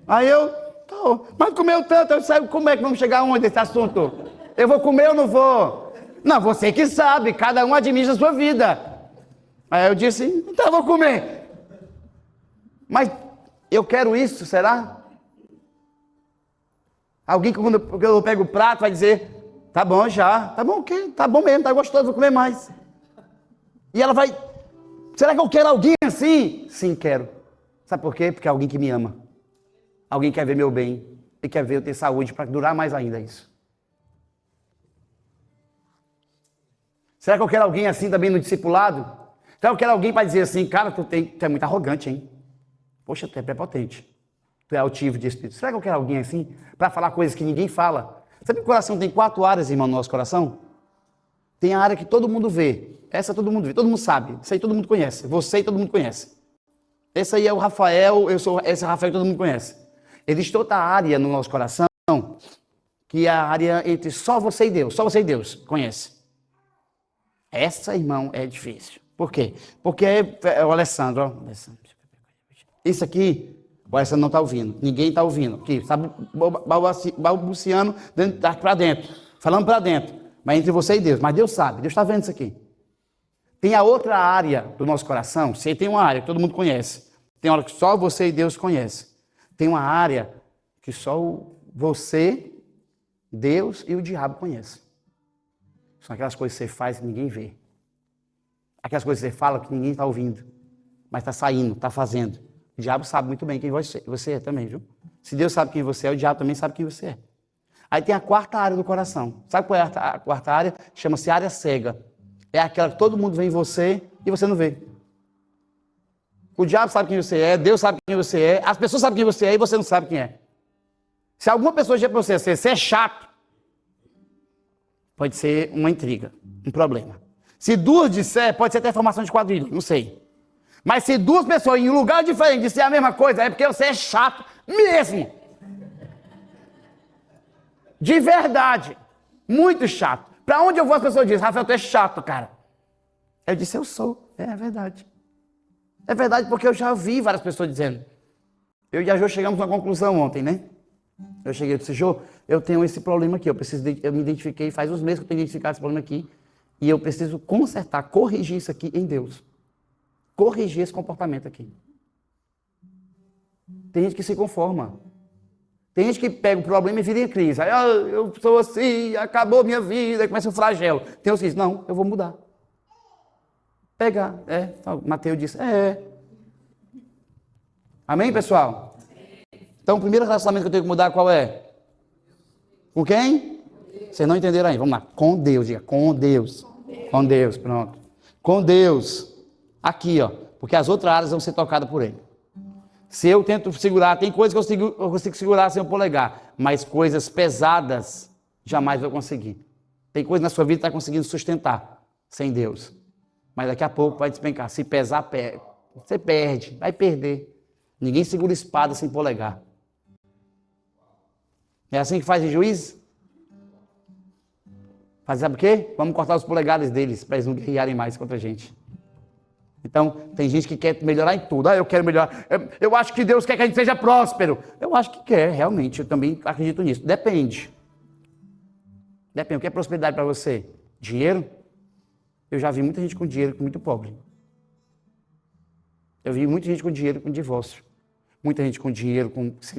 Aí eu, tô, mas comeu tanto, eu sei como é que vamos chegar onde esse assunto? Eu vou comer ou não vou? Não, você que sabe, cada um administra a sua vida. Aí eu disse, então eu vou comer. Mas eu quero isso, será? Alguém que quando eu pego o prato vai dizer, tá bom já, tá bom o quê? Tá bom mesmo, tá gostoso, vou comer mais. E ela vai, será que eu quero alguém assim? Sim, quero. Sabe por quê? Porque é alguém que me ama. Alguém que quer ver meu bem e quer ver eu ter saúde para durar mais ainda isso. Será que eu quero alguém assim também no discipulado? Será que eu quero alguém para dizer assim, cara, tu é muito arrogante, hein? Poxa, tu é prepotente. Tu é altivo de espírito. Será que eu quero alguém assim para falar coisas que ninguém fala? Sabe que o coração tem 4 áreas, irmão, no nosso coração? Tem a área que todo mundo vê. Essa todo mundo vê, todo mundo sabe. Isso aí todo mundo conhece. Você e todo mundo conhece. Esse aí é o Rafael, eu sou esse Rafael que todo mundo conhece. Existe outra área no nosso coração, que é a área entre só você e Deus conhece. Essa, irmão, é difícil. Por quê? Porque é o Alessandro, ó. Isso aqui, o Alessandro não está ouvindo, ninguém está ouvindo. Aqui, está balbuciando para dentro, falando para dentro, mas entre você e Deus. Mas Deus sabe, Deus está vendo isso aqui. Tem a outra área do nosso coração, você tem uma área que todo mundo conhece. Tem uma hora que só você e Deus conhecem. Tem uma área que só você, Deus e o diabo conhecem. São aquelas coisas que você faz que ninguém vê. Aquelas coisas que você fala que ninguém está ouvindo. Mas está saindo, está fazendo. O diabo sabe muito bem quem você é também, viu? Se Deus sabe quem você é, o diabo também sabe quem você é. Aí tem a quarta área do coração. Sabe qual é a quarta área? Chama-se área cega. É aquela que todo mundo vê em você e você não vê. O diabo sabe quem você é, Deus sabe quem você é, as pessoas sabem quem você é e você não sabe quem é. Se alguma pessoa dizer para você é chato, pode ser uma intriga, um problema. Se 2 disser, pode ser até formação de quadrilha, não sei. Mas se 2 pessoas em um lugar diferente disser a mesma coisa, é porque você é chato mesmo. De verdade. Muito chato. Para onde eu vou, as pessoas dizem, Rafael, tu é chato, cara. Eu disse, eu sou. É verdade. É verdade porque eu já vi várias pessoas dizendo. Eu e a Jô chegamos a uma conclusão ontem, né? Eu cheguei e disse, Jô, eu tenho esse problema aqui. Eu me identifiquei, faz uns meses que eu tenho identificado esse problema aqui. E eu preciso consertar, corrigir isso aqui em Deus. Corrigir esse comportamento aqui. Tem gente que se conforma. Tem gente que pega o problema e vira em crise. Aí, eu sou assim, acabou minha vida, começa um flagelo. Tem uns que dizem, não, eu vou mudar. Pegar. Mateus disse, Amém, pessoal? Então, o primeiro relacionamento que eu tenho que mudar, qual é? Com quem? Vocês não entenderam aí. Vamos lá. Com Deus, diga, com Deus. Com Deus, pronto. Com Deus. Aqui, ó. Porque as outras áreas vão ser tocadas por Ele. Se eu tento segurar, tem coisas que eu consigo segurar sem o polegar, mas coisas pesadas jamais vou conseguir. Tem coisas na sua vida que está conseguindo sustentar sem Deus. Mas daqui a pouco vai despencar. Se pesar, você perde, vai perder. Ninguém segura espada sem polegar. É assim que faz em juízo? Faz, sabe o quê? Vamos cortar os polegares deles, para eles não guerrearem mais contra a gente. Então, tem gente que quer melhorar em tudo. Eu quero melhorar. Eu acho que Deus quer que a gente seja próspero. Eu acho que quer, realmente. Eu também acredito nisso. Depende. Depende. O que é prosperidade para você? Dinheiro? Eu já vi muita gente com dinheiro muito pobre. Eu vi muita gente com dinheiro com divórcio. Muita gente com dinheiro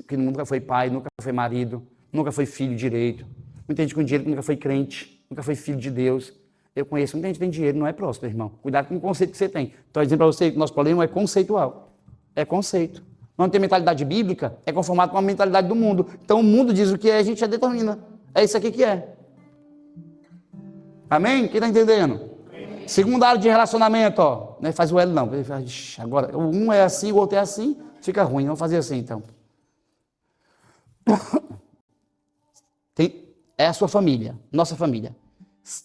que nunca foi pai, nunca foi marido, nunca foi filho direito. Muita gente com dinheiro que nunca foi crente, nunca foi filho de Deus. Eu conheço muita gente que tem dinheiro, não é próspero, irmão. Cuidado com o conceito que você tem. Estou dizendo para você que o nosso problema é conceitual. É conceito. Não tem mentalidade bíblica, é conformado com a mentalidade do mundo. Então o mundo diz o que é, a gente já determina. É isso aqui que é. Amém? Quem está entendendo? Segunda área de relacionamento, ó. Não faz o L não. Agora, um é assim, o outro é assim, fica ruim. Vamos fazer assim então. É a sua família, nossa família.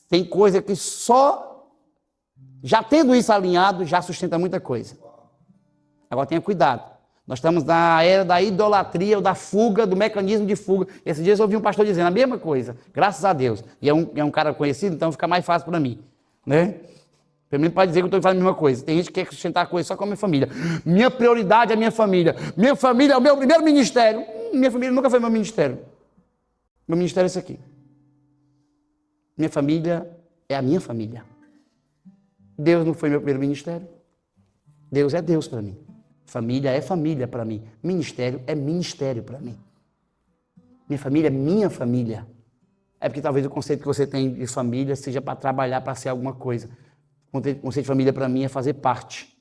Tem coisa que só, já tendo isso alinhado, já sustenta muita coisa. Agora tenha cuidado. Nós estamos na era da idolatria, ou da fuga, do mecanismo de fuga. Esses dias eu ouvi um pastor dizendo a mesma coisa, graças a Deus. E é um cara conhecido, então fica mais fácil para mim. Né? Pelo menos pode dizer que eu estou falando a mesma coisa. Tem gente que quer sustentar a coisa só com a minha família. Minha prioridade é a minha família. Minha família é o meu primeiro ministério. Minha família nunca foi meu ministério. Meu ministério é esse aqui. Minha família é a minha família. Deus não foi meu primeiro ministério. Deus é Deus para mim. Família é família para mim. Ministério é ministério para mim. Minha família é minha família. É porque talvez o conceito que você tem de família seja para trabalhar, para ser alguma coisa. O conceito de família para mim é fazer parte.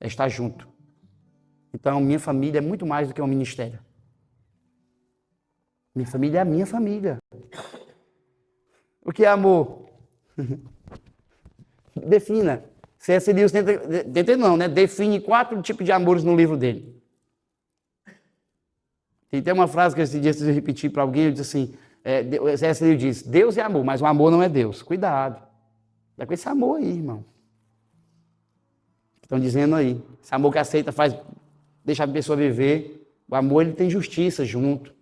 É estar junto. Então, minha família é muito mais do que um ministério. Minha família é a minha família. O que é amor? Defina. C.S. Lewis define 4 tipos de amores no livro dele. Tem até uma frase que esse dia eu repeti para alguém, eu disse assim, C.S. Lewis diz, Deus é amor, mas o amor não é Deus. Cuidado. É com esse amor aí, irmão. Estão dizendo aí. Esse amor que aceita, deixa a pessoa viver. O amor, ele tem justiça junto.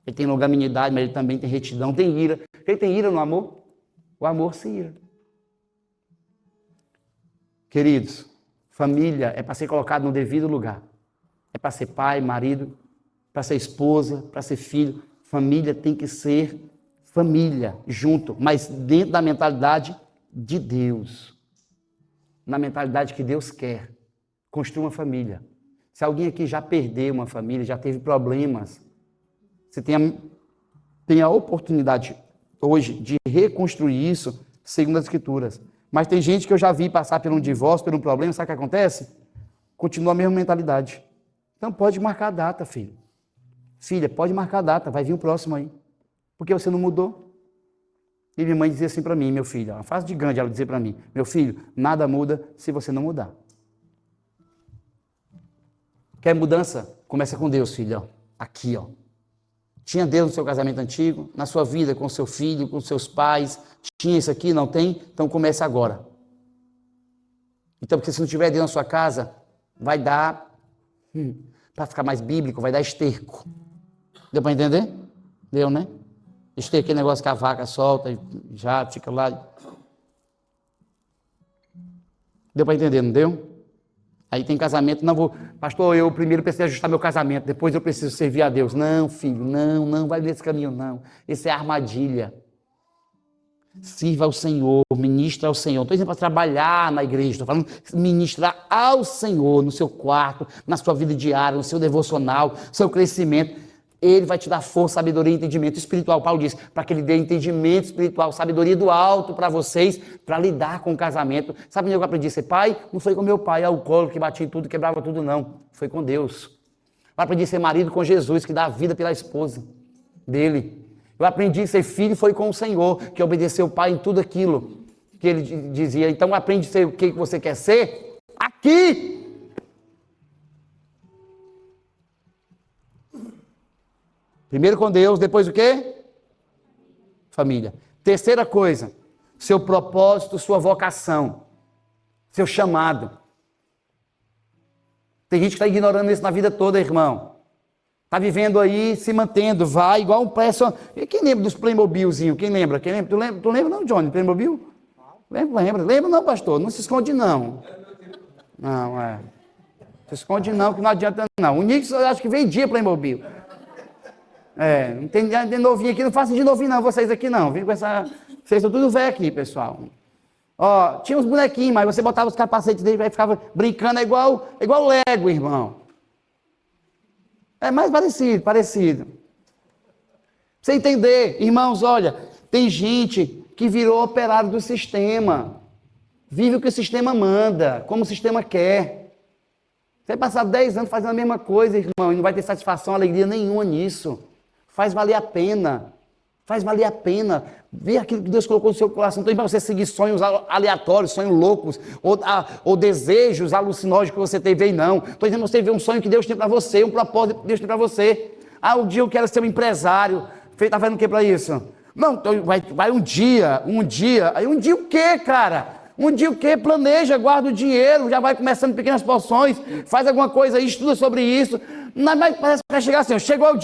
Ele tem longanimidade, mas ele também tem retidão, tem ira. Quem tem ira no amor? O amor se ira. Queridos, família é para ser colocado no devido lugar. É para ser pai, marido, para ser esposa, para ser filho. Família tem que ser família, junto, mas dentro da mentalidade de Deus. Na mentalidade que Deus quer. Construa uma família. Se alguém aqui já perdeu uma família, já teve problemas, você tem a oportunidade hoje de reconstruir isso segundo as Escrituras. Mas tem gente que eu já vi passar por um divórcio, por um problema, sabe o que acontece? Continua a mesma mentalidade. Então pode marcar a data, filho. Filha, pode marcar a data, vai vir o próximo aí. Porque você não mudou. E minha mãe dizia assim para mim, meu filho, uma frase de Gandhi, ela dizia para mim, meu filho, nada muda se você não mudar. Quer mudança? Começa com Deus, filho. Ó. Aqui, ó. Tinha Deus no seu casamento antigo, na sua vida com seu filho, com seus pais. Tinha isso aqui? Não tem? Então comece agora. Então, porque se não tiver Deus na sua casa, vai dar, para ficar mais bíblico, vai dar esterco. Deu para entender? Deu, né? Esterco, aquele negócio que a vaca solta e já fica lá. Deu para entender, não deu? Aí tem casamento, não vou, pastor, eu primeiro preciso ajustar meu casamento, depois eu preciso servir a Deus. Não, filho, não vai nesse caminho, não. Esse é armadilha. Sirva ao Senhor, ministra ao Senhor. Não estou dizendo para trabalhar na igreja, estou falando ministrar ao Senhor, no seu quarto, na sua vida diária, no seu devocional, no seu crescimento. Ele vai te dar força, sabedoria e entendimento espiritual. Paulo diz, para que ele dê entendimento espiritual, sabedoria do alto para vocês, para lidar com o casamento. Sabe onde eu aprendi a ser pai? Não foi com meu pai, alcoólico, que batia em tudo, quebrava tudo, não. Foi com Deus. Eu aprendi a ser marido com Jesus, que dá a vida pela esposa dele. Eu aprendi a ser filho, foi com o Senhor, que obedeceu o pai em tudo aquilo que ele dizia. Então aprende a ser o que você quer ser aqui. Primeiro com Deus, depois o quê? Família. Terceira coisa, seu propósito, sua vocação, seu chamado. Tem gente que está ignorando isso na vida toda, irmão. Está vivendo aí, se mantendo, vai igual um peça. Quem lembra dos Playmobilzinhos? Quem lembra? Tu lembra não, Johnny, Playmobil? Lembra? Lembra não, pastor? Não se esconde não. Não, se esconde não, que não adianta não. O Nick, eu acho que veio dia Playmobil. Não tem de novinho aqui, não façam de novinho não, vocês aqui não. Vem com essa... Vocês estão tudo velho aqui, pessoal. Ó, tinha uns bonequinhos, mas você botava os capacetes dele e ficava brincando, é igual Lego, irmão. É mais parecido. Você entender, irmãos, olha, tem gente que virou operário do sistema. Vive o que o sistema manda, como o sistema quer. Você vai passar 10 anos fazendo a mesma coisa, irmão, e não vai ter satisfação, alegria nenhuma nisso. Faz valer a pena. Faz valer a pena. Vê aquilo que Deus colocou no seu coração. Não tem para você seguir sonhos aleatórios, sonhos loucos, ou desejos alucinógenos que você teve aí, não. Estou dizendo você ver um sonho que Deus tem para você, um propósito que Deus tem para você. Ah, um dia eu quero ser um empresário. Está fazendo o que para isso? Não, então vai um dia. Aí um dia o quê, cara? Um dia o quê? Planeja, guarda o dinheiro, já vai começando pequenas porções, faz alguma coisa aí, estuda sobre isso. Mas parece que vai chegar assim, chegou o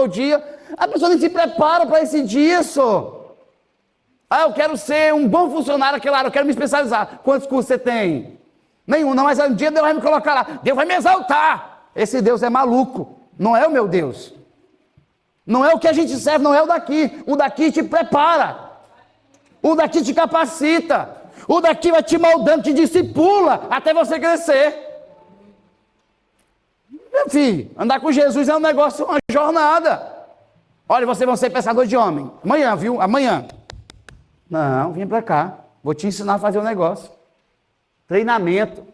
dia, a pessoa nem se prepara para esse dia, só. Ah, eu quero ser um bom funcionário naquela área, eu quero me especializar. Quantos cursos você tem? Nenhum, não, mas um dia Deus vai me colocar lá, Deus vai me exaltar. Esse Deus é maluco, não é o meu Deus. Não é o que a gente serve, não é o daqui te prepara, o daqui te capacita. O daqui vai te moldando, te discipula até você crescer. Meu filho, andar com Jesus é um negócio, uma jornada. Olha, vocês vão ser pescador de homem. Amanhã, viu? Amanhã. Não, vem pra cá. Vou te ensinar a fazer um negócio. Treinamento.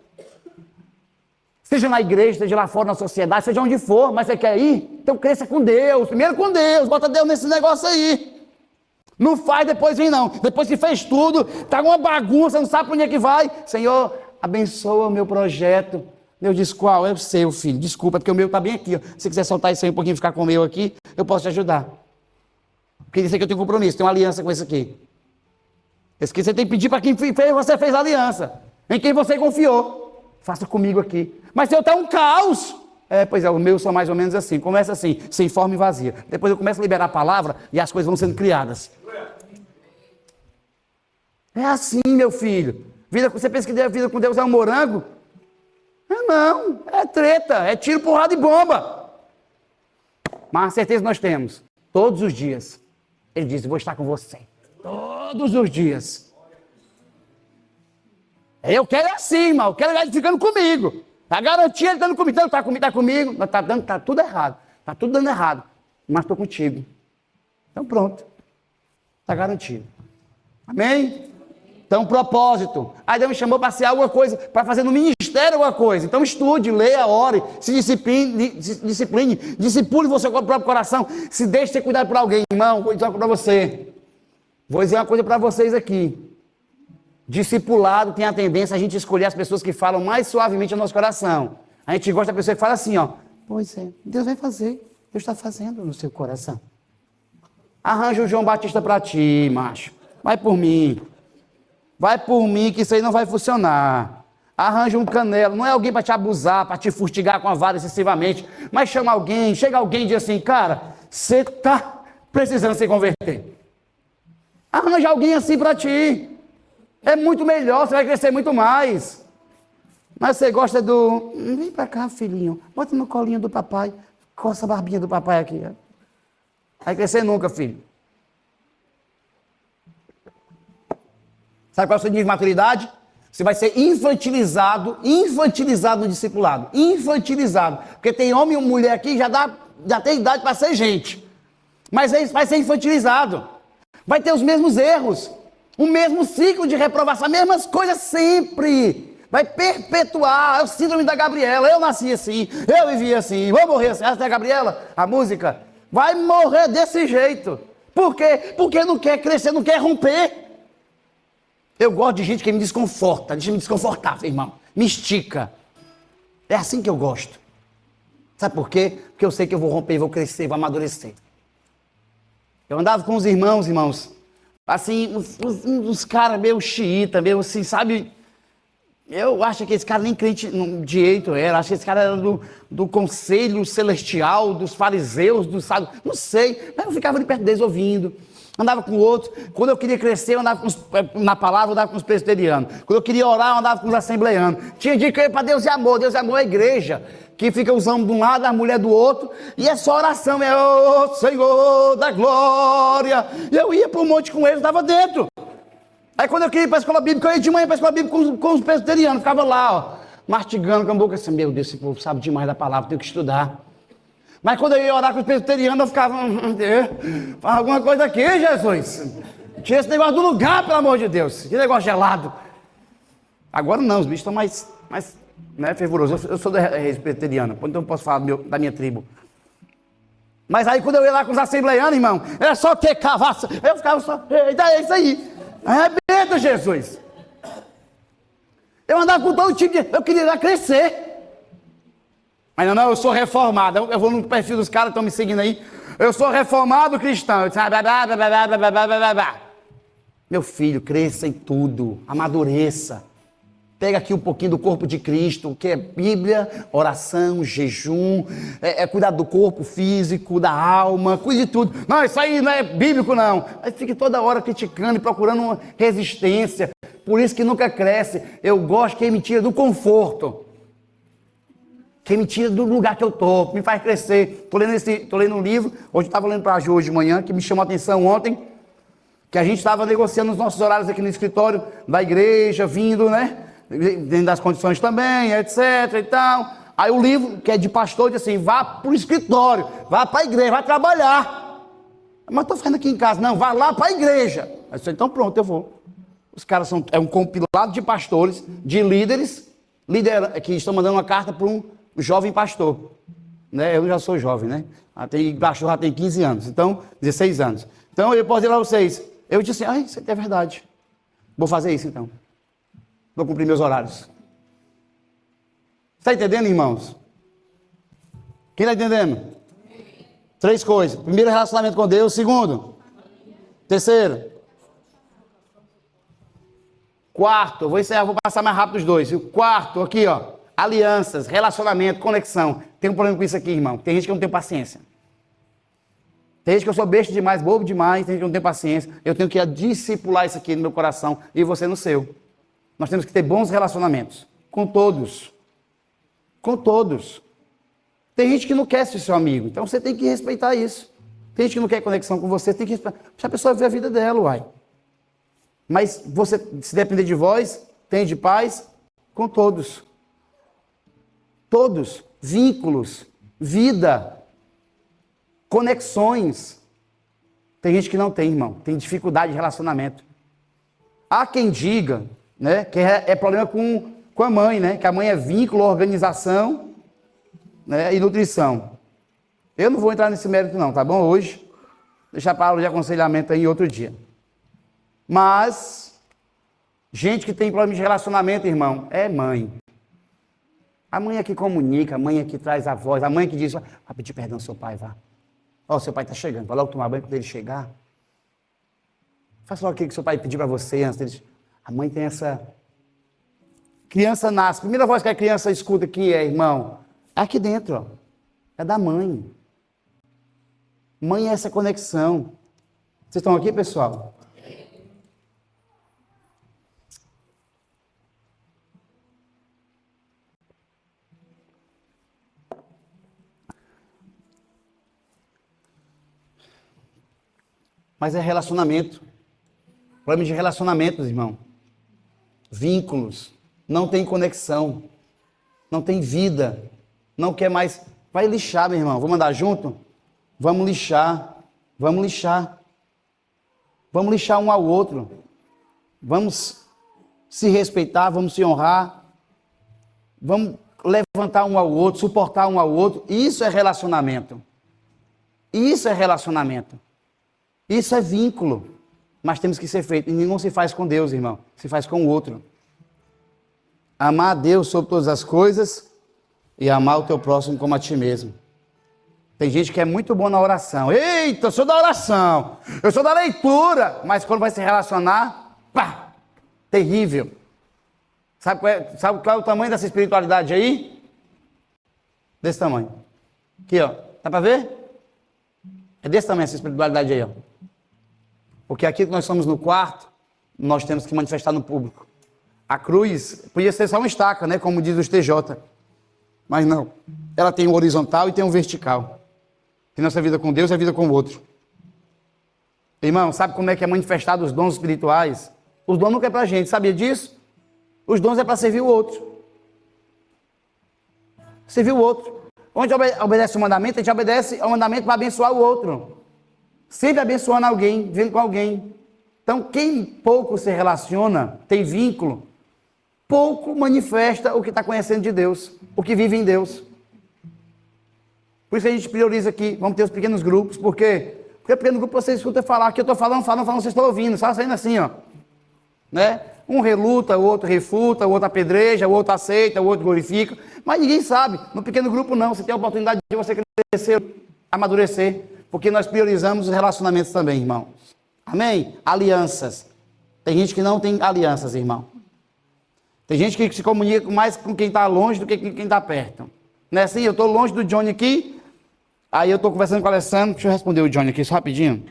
Seja na igreja, seja lá fora na sociedade, seja onde for, mas você quer ir? Então cresça com Deus. Primeiro com Deus, bota Deus nesse negócio aí. Não faz, depois vem não. Depois que fez tudo, tá uma bagunça, não sabe para onde é que vai. Senhor, abençoa o meu projeto. Deus diz, qual? É o seu, filho. Desculpa, porque o meu tá bem aqui. Ó. Se quiser soltar isso aí um pouquinho e ficar com o meu aqui, eu posso te ajudar. Porque isso aqui eu tenho compromisso, tenho uma aliança com esse aqui. Esse aqui você tem que pedir para quem fez, você fez a aliança. Em quem você confiou. Faça comigo aqui. Mas se eu tá um caos... pois é, o meu são mais ou menos assim. Começa assim, sem forma e vazia. Depois eu começo a liberar a palavra e as coisas vão sendo criadas. É assim, meu filho. Você pensa que a vida com Deus é um morango? Não, é treta, é tiro, porrada e bomba. Mas a certeza nós temos, todos os dias. Ele diz, vou estar com você. Todos os dias. Eu quero assim, irmão. Eu quero ele ficando comigo. A garantia ele estando comigo. Então, tá comigo. Tá tudo errado. Tá tudo dando errado. Mas estou contigo. Então pronto. Está garantido. Amém? Então, propósito. Aí Deus me chamou para ser alguma coisa, para fazer no ministério alguma coisa. Então estude, leia, ore, se discipline, discipule você com o próprio coração. Se deixe ser cuidado por alguém, irmão. Vou dizer uma coisa para você. Vou dizer uma coisa para vocês aqui. Discipulado tem a tendência a gente escolher as pessoas que falam mais suavemente ao nosso coração. A gente gosta da pessoa que fala assim, ó. Pois é, Deus vai fazer. Deus está fazendo no seu coração. Arranja o João Batista para ti, macho. Vai por mim. Vai por mim que isso aí não vai funcionar. Arranja um canelo. Não é alguém para te abusar, para te fustigar com a vara excessivamente. Mas chama alguém, chega alguém e diz assim, cara, você está precisando se converter. Arranja alguém assim para ti. É muito melhor, você vai crescer muito mais. Mas você gosta do... Vem pra cá, filhinho. Bota no colinho do papai. Coça a barbinha do papai aqui. Vai crescer nunca, filho. Sabe qual é o seu nível de maturidade? Você vai ser infantilizado no discipulado. Infantilizado. Porque tem homem e mulher aqui que já tem idade para ser gente. Mas vai ser infantilizado. Vai ter os mesmos erros. O mesmo ciclo de reprovação, as mesmas coisas sempre. Vai perpetuar. É o síndrome da Gabriela. Eu nasci assim, eu vivi assim, vou morrer assim. Essa é a Gabriela, a música. Vai morrer desse jeito. Por quê? Porque não quer crescer, não quer romper. Eu gosto de gente que me desconforta, deixa me desconfortável, irmão. Me estica. É assim que eu gosto. Sabe por quê? Porque eu sei que eu vou romper, vou crescer, vou amadurecer. Eu andava com os irmãos, assim, uns caras meio xiita, meio assim, sabe? Eu acho que esse cara nem crente direito era, acho que esse cara era do conselho celestial, dos fariseus, dos sábios, não sei. Mas eu ficava ali perto deles ouvindo. Andava com outros. Quando eu queria crescer, eu andava na palavra, eu andava com os presbiterianos. Quando eu queria orar, eu andava com os assembleanos. Tinha dia que eu ia para Deus e Amor. Deus e Amor é a igreja, que fica os homens de um lado, a mulher do outro. E é só oração, ô Senhor da glória. E eu ia para um monte com eles, estava dentro. Aí quando eu queria ir para a escola bíblica, eu ia de manhã para a escola bíblica com os presbiterianos. Ficava lá, ó, mastigando com a boca assim, meu Deus, esse povo sabe demais da palavra, tenho que estudar. Mas quando eu ia orar com os presbiterianos, eu ficava, faz alguma coisa aqui, Jesus. Tira esse negócio do lugar, pelo amor de Deus. Que negócio gelado. Agora não, os bichos estão mais né, fervorosos. Eu sou da presbiteriana, então eu posso falar da minha tribo. Mas aí quando eu ia lá com os assembleianos, irmão, era só ter cavaça. Eu ficava só, é isso aí. Arrebenta, Jesus. Eu andava com todo tipo de... Eu queria lá crescer. Mas não, eu sou reformado. Eu vou no perfil dos caras que estão me seguindo aí. Eu sou reformado cristão. Eu disse, meu filho, cresça em tudo. Amadureça. Pega aqui um pouquinho do corpo de Cristo, que é Bíblia, oração, jejum, cuidar do corpo físico, da alma, cuide de tudo. Não, isso aí não é bíblico, não. Aí fica toda hora criticando e procurando uma resistência. Por isso que nunca cresce. Eu gosto que me tira do conforto. Que me tira do lugar que eu estou, que me faz crescer. Estou lendo um livro, hoje eu estava lendo para a Ju hoje de manhã, que me chamou a atenção ontem, que a gente estava negociando os nossos horários aqui no escritório da igreja, vindo, né? Dentro das condições também, etc e tal. Aí o livro, que é de pastor, diz assim, vá para o escritório, vá para a igreja, vá trabalhar. Mas estou fazendo aqui em casa. Não, vá lá para a igreja. Aí eu disse, então pronto, eu vou. Os caras é um compilado de pastores, de líderes, que estão mandando uma carta para um jovem pastor. Né? Eu já sou jovem, né? Pastor já tem 15 anos, então 16 anos. Então eu posso dizer lá a vocês, eu disse assim, isso é verdade. Vou fazer isso então. Vou cumprir meus horários. Está entendendo, irmãos? Quem está entendendo? 3 coisas. Primeiro, relacionamento com Deus. Segundo. Terceiro. Quarto, vou encerrar, vou passar mais rápido os 2. O quarto, aqui, ó. Alianças, relacionamento, conexão. Tem um problema com isso aqui, irmão. Tem gente que não tem paciência. Tem gente que eu sou besta demais, bobo demais, tem gente que não tem paciência. Eu tenho que discipular isso aqui no meu coração e você no seu. Nós temos que ter bons relacionamentos. Com todos. Com todos. Tem gente que não quer ser seu amigo, então você tem que respeitar isso. Tem gente que não quer conexão com você, tem que respeitar. Deixa a pessoa ver a vida dela, uai. Mas você, se depender de vós, tem de paz com todos. Todos. Vínculos, vida, conexões. Tem gente que não tem, irmão. Tem dificuldade de relacionamento. Há quem diga, né, que é problema com a mãe, né? Que a mãe é vínculo, organização, né, e nutrição. Eu não vou entrar nesse mérito não, tá bom? Hoje, deixar para aula de aconselhamento aí outro dia. Mas, gente que tem problema de relacionamento, irmão, é mãe. A mãe é que comunica, a mãe é que traz a voz, a mãe é que diz, vai pedir perdão ao seu pai, vá. Ó, seu pai está chegando, vai logo tomar banho quando ele chegar. Faça logo aquilo que seu pai pediu para você antes dele. A mãe tem essa... Criança nasce, a primeira voz que a criança escuta aqui é, irmão, é aqui dentro, ó. É da mãe. Mãe é essa conexão. Vocês estão aqui, pessoal? Mas é relacionamento. Problema de relacionamentos, irmão. Vínculos. Não tem conexão. Não tem vida. Não quer mais. Vai lixar, meu irmão. Vamos andar junto? Vamos lixar. Vamos lixar. Vamos lixar um ao outro. Vamos se respeitar, vamos se honrar. Vamos levantar um ao outro, suportar um ao outro. Isso é relacionamento. Isso é relacionamento. Isso é vínculo, mas temos que ser feito. E não se faz com Deus, irmão. Se faz com o outro. Amar a Deus sobre todas as coisas e amar o teu próximo como a ti mesmo. Tem gente que é muito bom na oração. Eita, eu sou da oração. Eu sou da leitura. Mas quando vai se relacionar, pá, terrível. Sabe qual é o tamanho dessa espiritualidade aí? Desse tamanho. Aqui, ó. Dá para ver? É desse tamanho essa espiritualidade aí, ó. Porque aqui que nós somos no quarto, nós temos que manifestar no público. A cruz podia ser só uma estaca, né? Como diz o TJ. Mas não. Ela tem um horizontal e tem um vertical. Que nossa vida com Deus é vida com o outro. Irmão, sabe como é que é manifestado os dons espirituais? Os dons nunca é pra gente, sabia disso? Os dons é para servir o outro. Servir o outro. Onde obedece o mandamento, a gente obedece ao mandamento para abençoar o outro. Sempre abençoando alguém, vivendo com alguém. Então, quem pouco se relaciona, tem vínculo, pouco manifesta o que está conhecendo de Deus, o que vive em Deus. Por isso que a gente prioriza aqui, vamos ter os pequenos grupos, por quê? Porque pequeno grupo você escuta falar, que eu estou falando, vocês estão ouvindo, só saindo assim, ó. Né? Um reluta, o outro refuta, o outro apedreja, o outro aceita, o outro glorifica, mas ninguém sabe. No pequeno grupo não, você tem a oportunidade de você crescer, amadurecer, porque nós priorizamos os relacionamentos também, irmãos. Amém? Alianças. Tem gente que não tem alianças, irmão. Tem gente que se comunica mais com quem está longe do que com quem está perto. Não é assim? Eu estou longe do Johnny aqui, aí eu estou conversando com o Alessandro, deixa eu responder o Johnny aqui só rapidinho.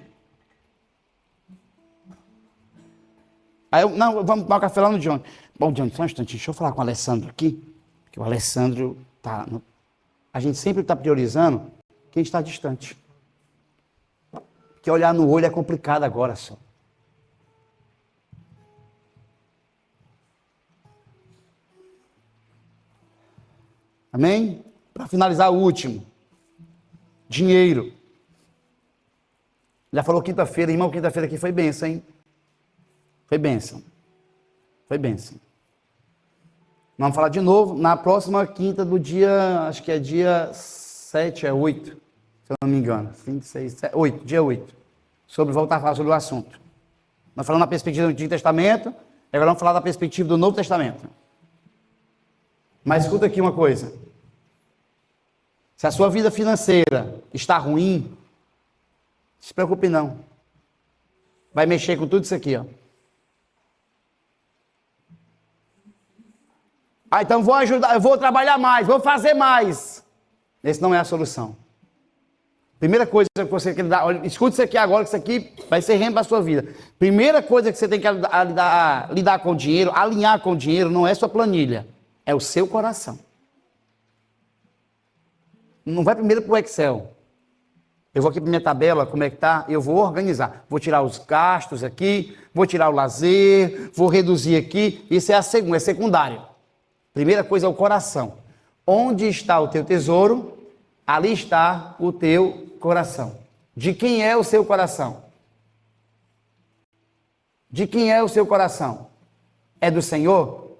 Aí não, vamos tomar um café lá no Johnny. Bom, Johnny, só um instantinho, deixa eu falar com o Alessandro aqui, porque o Alessandro tá... A gente sempre está priorizando quem está distante. Porque olhar no olho é complicado agora só. Amém? Para finalizar, o último. Dinheiro. Já falou quinta-feira, irmão, quinta-feira aqui foi bênção, hein? Foi bênção. Foi bênção. Vamos falar de novo na próxima quinta do dia, acho que é dia 7, 8, se eu não me engano. 5, 6, 7, 8, dia 8. Voltar a falar sobre o assunto. Nós falamos na perspectiva do Antigo Testamento, agora vamos falar da perspectiva do Novo Testamento. Mas escuta aqui uma coisa. Se a sua vida financeira está ruim, não se preocupe não. Vai mexer com tudo isso aqui, ó. Ah, então vou ajudar, eu vou trabalhar mais, vou fazer mais. Essa não é a solução. Primeira coisa que você tem que dar, olha, escute isso aqui agora, que isso aqui vai ser renda para a sua vida. Primeira coisa que você tem que lidar com o dinheiro, alinhar com o dinheiro, não é sua planilha, é o seu coração. Não vai primeiro para o Excel. Eu vou aqui para minha tabela, como é que tá? Eu vou organizar. Vou tirar os gastos aqui, vou tirar o lazer, vou reduzir aqui. Isso é a segunda, é secundário. Primeira coisa é o coração. Onde está o teu tesouro, ali está o teu coração. De quem é o seu coração? De quem é o seu coração? É do Senhor?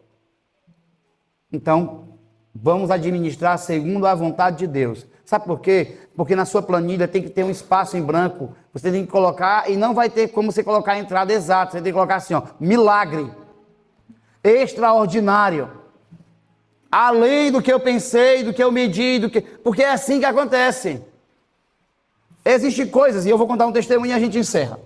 Então, vamos administrar segundo a vontade de Deus. Sabe por quê? Porque na sua planilha tem que ter um espaço em branco. Você tem que colocar, e não vai ter como você colocar a entrada exata. Você tem que colocar assim, ó, milagre, extraordinário. Além do que eu pensei, do que eu medi, porque é assim que acontece. Existem coisas, e eu vou contar um testemunho e a gente encerra.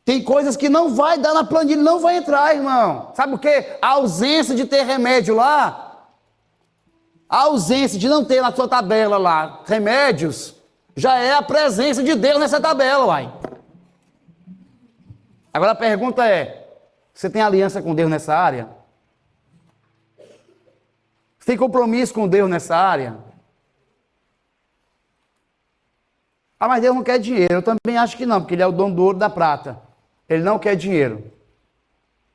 Tem coisas que não vai dar na planilha, não vai entrar, irmão. Sabe o quê? A ausência de ter remédio lá, a ausência de não ter na sua tabela lá remédios, já é a presença de Deus nessa tabela, uai. Agora a pergunta é, você tem aliança com Deus nessa área? Você tem compromisso com Deus nessa área? Ah, mas Deus não quer dinheiro. Eu também acho que não, porque Ele é o dono do ouro e da prata. Ele não quer dinheiro.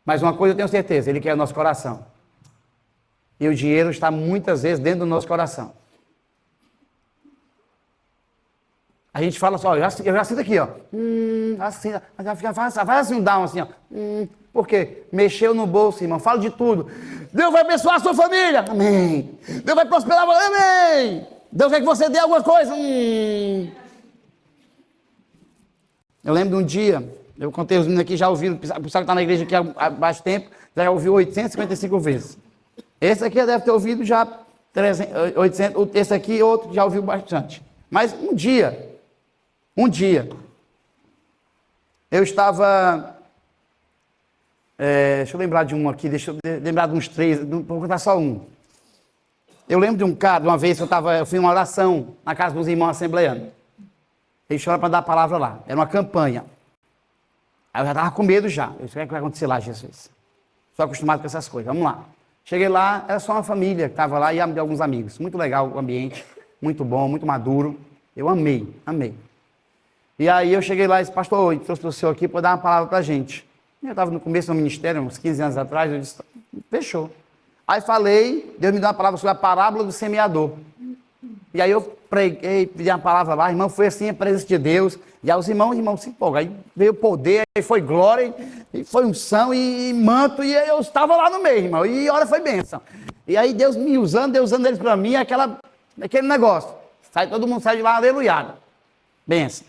Mas uma coisa eu tenho certeza, Ele quer o nosso coração. E o dinheiro está muitas vezes dentro do nosso coração. A gente fala só, eu já sinto aqui, ó. Assim, faz assim um down, assim, ó. Por quê? Mexeu no bolso, irmão. Fala de tudo. Deus vai abençoar a sua família. Amém. Deus vai prosperar. Amém. Deus quer que você dê alguma coisa. Eu lembro de um dia, eu contei os meninos aqui, já ouviram, o pessoal que está na igreja aqui há baixo tempo, já ouviu 855 vezes. Esse aqui deve ter ouvido já 300, 800, esse aqui outro já ouviu bastante. Mas um dia, eu estava, deixa eu lembrar de um aqui, deixa eu lembrar de uns 3, vou contar só um. Eu lembro de um cara, de uma vez que eu fui uma oração na casa dos irmãos assembleanos. Eles choram para dar a palavra lá, era uma campanha. Aí eu já estava com medo já, eu disse, o que vai acontecer lá, Jesus? Estou acostumado com essas coisas, vamos lá. Cheguei lá, era só uma família que estava lá e alguns amigos. Muito legal o ambiente, muito bom, muito maduro. Eu amei. E aí eu cheguei lá e disse, pastor, eu trouxe o senhor aqui para dar uma palavra para a gente. Eu estava no começo do ministério, uns 15 anos atrás, eu disse, fechou. Aí falei, Deus me deu uma palavra sobre a parábola do semeador. E aí eu preguei, pedi uma palavra lá, irmão, foi assim a presença de Deus. E aí os irmãos se empolgam. Aí veio poder, aí foi glória, e foi unção e manto, e eu estava lá no meio, irmão. E olha, foi bênção. E aí Deus me usando, Deus usando eles para mim, aquele negócio. Todo mundo sai de lá, aleluiado. Bênção.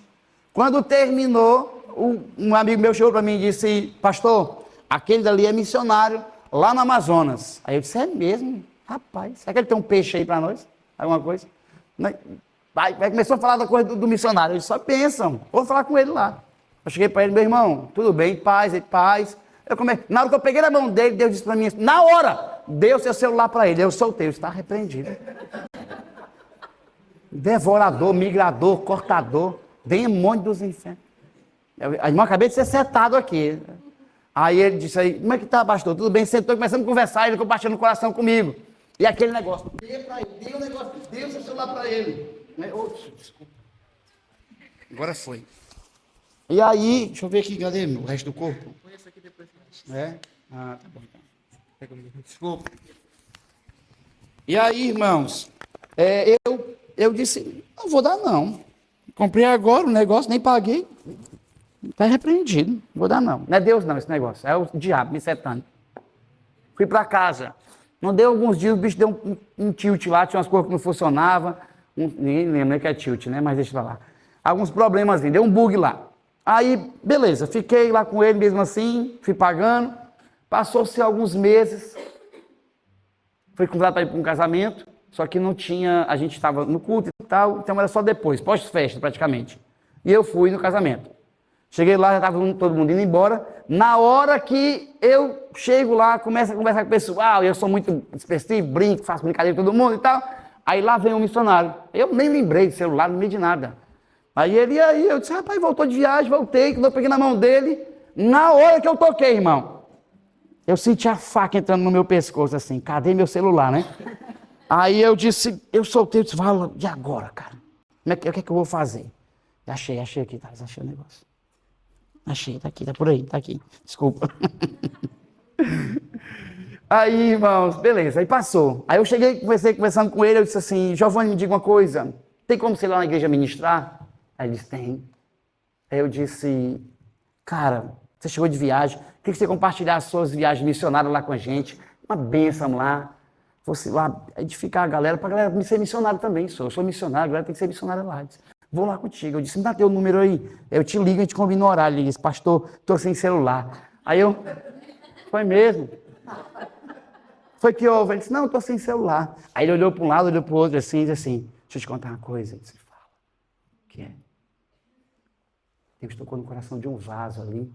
Quando terminou, um amigo meu chegou para mim e disse, pastor, aquele dali é missionário lá no Amazonas. Aí eu disse, é mesmo? Rapaz, será que ele tem um peixe aí para nós? Alguma coisa? Aí começou a falar da coisa do missionário. Eu disse, só pensam, vou falar com ele lá. Eu cheguei para ele, meu irmão, tudo bem, paz. Na hora que eu peguei na mão dele, Deus disse para mim, na hora, deu seu celular para ele. Eu soltei, eu está repreendido. Devorador, migrador, cortador, demônio dos infernos. Eu acabei de ser setado aqui. Aí ele disse aí, como é que tá, pastor? Tudo bem? Sentou, começando a conversar, ele compartilhando o coração comigo. E aquele negócio, dê o negócio, dê o seu celular para ele. Desculpa. Agora foi. E aí, deixa eu ver aqui, cadê o resto do corpo? Põe esse aqui depois. É? Ah, tá bom. Desculpa. E aí, irmãos, eu disse, não vou dar não. Comprei agora o negócio, nem paguei. Está repreendido, não vou dar não. Não é Deus não esse negócio, é o diabo me setando. Fui para casa. Não deu alguns dias, o bicho deu um tilt lá, tinha umas coisas que não funcionavam. Ninguém lembra que é tilt, né? Mas deixa eu falar. Alguns problemas, deu um bug lá. Aí, beleza, fiquei lá com ele mesmo assim, fui pagando. Passou-se alguns meses. Fui convidado para ir para um casamento, só que não tinha, a gente estava no culto e tal, então era só depois, pós-festa praticamente. E eu fui no casamento. Cheguei lá, já estava todo mundo indo embora. Na hora que eu chego lá, começo a conversar com o pessoal, eu sou muito expressivo, brinco, faço brincadeira com todo mundo e tal. Aí lá vem um missionário. Eu nem lembrei de celular, não lembrei de nada. Aí eu disse, rapaz, voltou de viagem, voltei, quando eu peguei na mão dele, na hora que eu toquei, irmão, eu senti a faca entrando no meu pescoço, assim, cadê meu celular, né? Aí eu disse, eu soltei, eu disse, fala, e agora, cara? O que é que eu vou fazer? Achei aqui, tá, achei o negócio. Achei, tá aqui, tá por aí, tá aqui. Desculpa. Aí, irmãos, beleza, aí passou. Aí eu cheguei, conversando com ele, eu disse assim, Giovanni, me diga uma coisa, tem como você ir lá na igreja ministrar? Aí ele disse, tem. Aí eu disse, cara, você chegou de viagem, queria que você compartilhasse as suas viagens missionárias lá com a gente, uma bênção lá, fosse lá edificar a galera, pra galera me ser missionário também, eu sou missionário, a galera tem que ser missionária lá. Eu disse, vou lá contigo. Eu disse, me dá teu número aí. Eu te ligo, a gente combina o horário. Ele disse, pastor, estou sem celular. Aí eu, foi mesmo? Foi que houve? Ele disse, não, estou sem celular. Aí ele olhou para um lado, olhou para o outro, assim, e disse assim, deixa eu te contar uma coisa. Ele disse, fala. O que é? Deus tocou no coração de um vaso ali,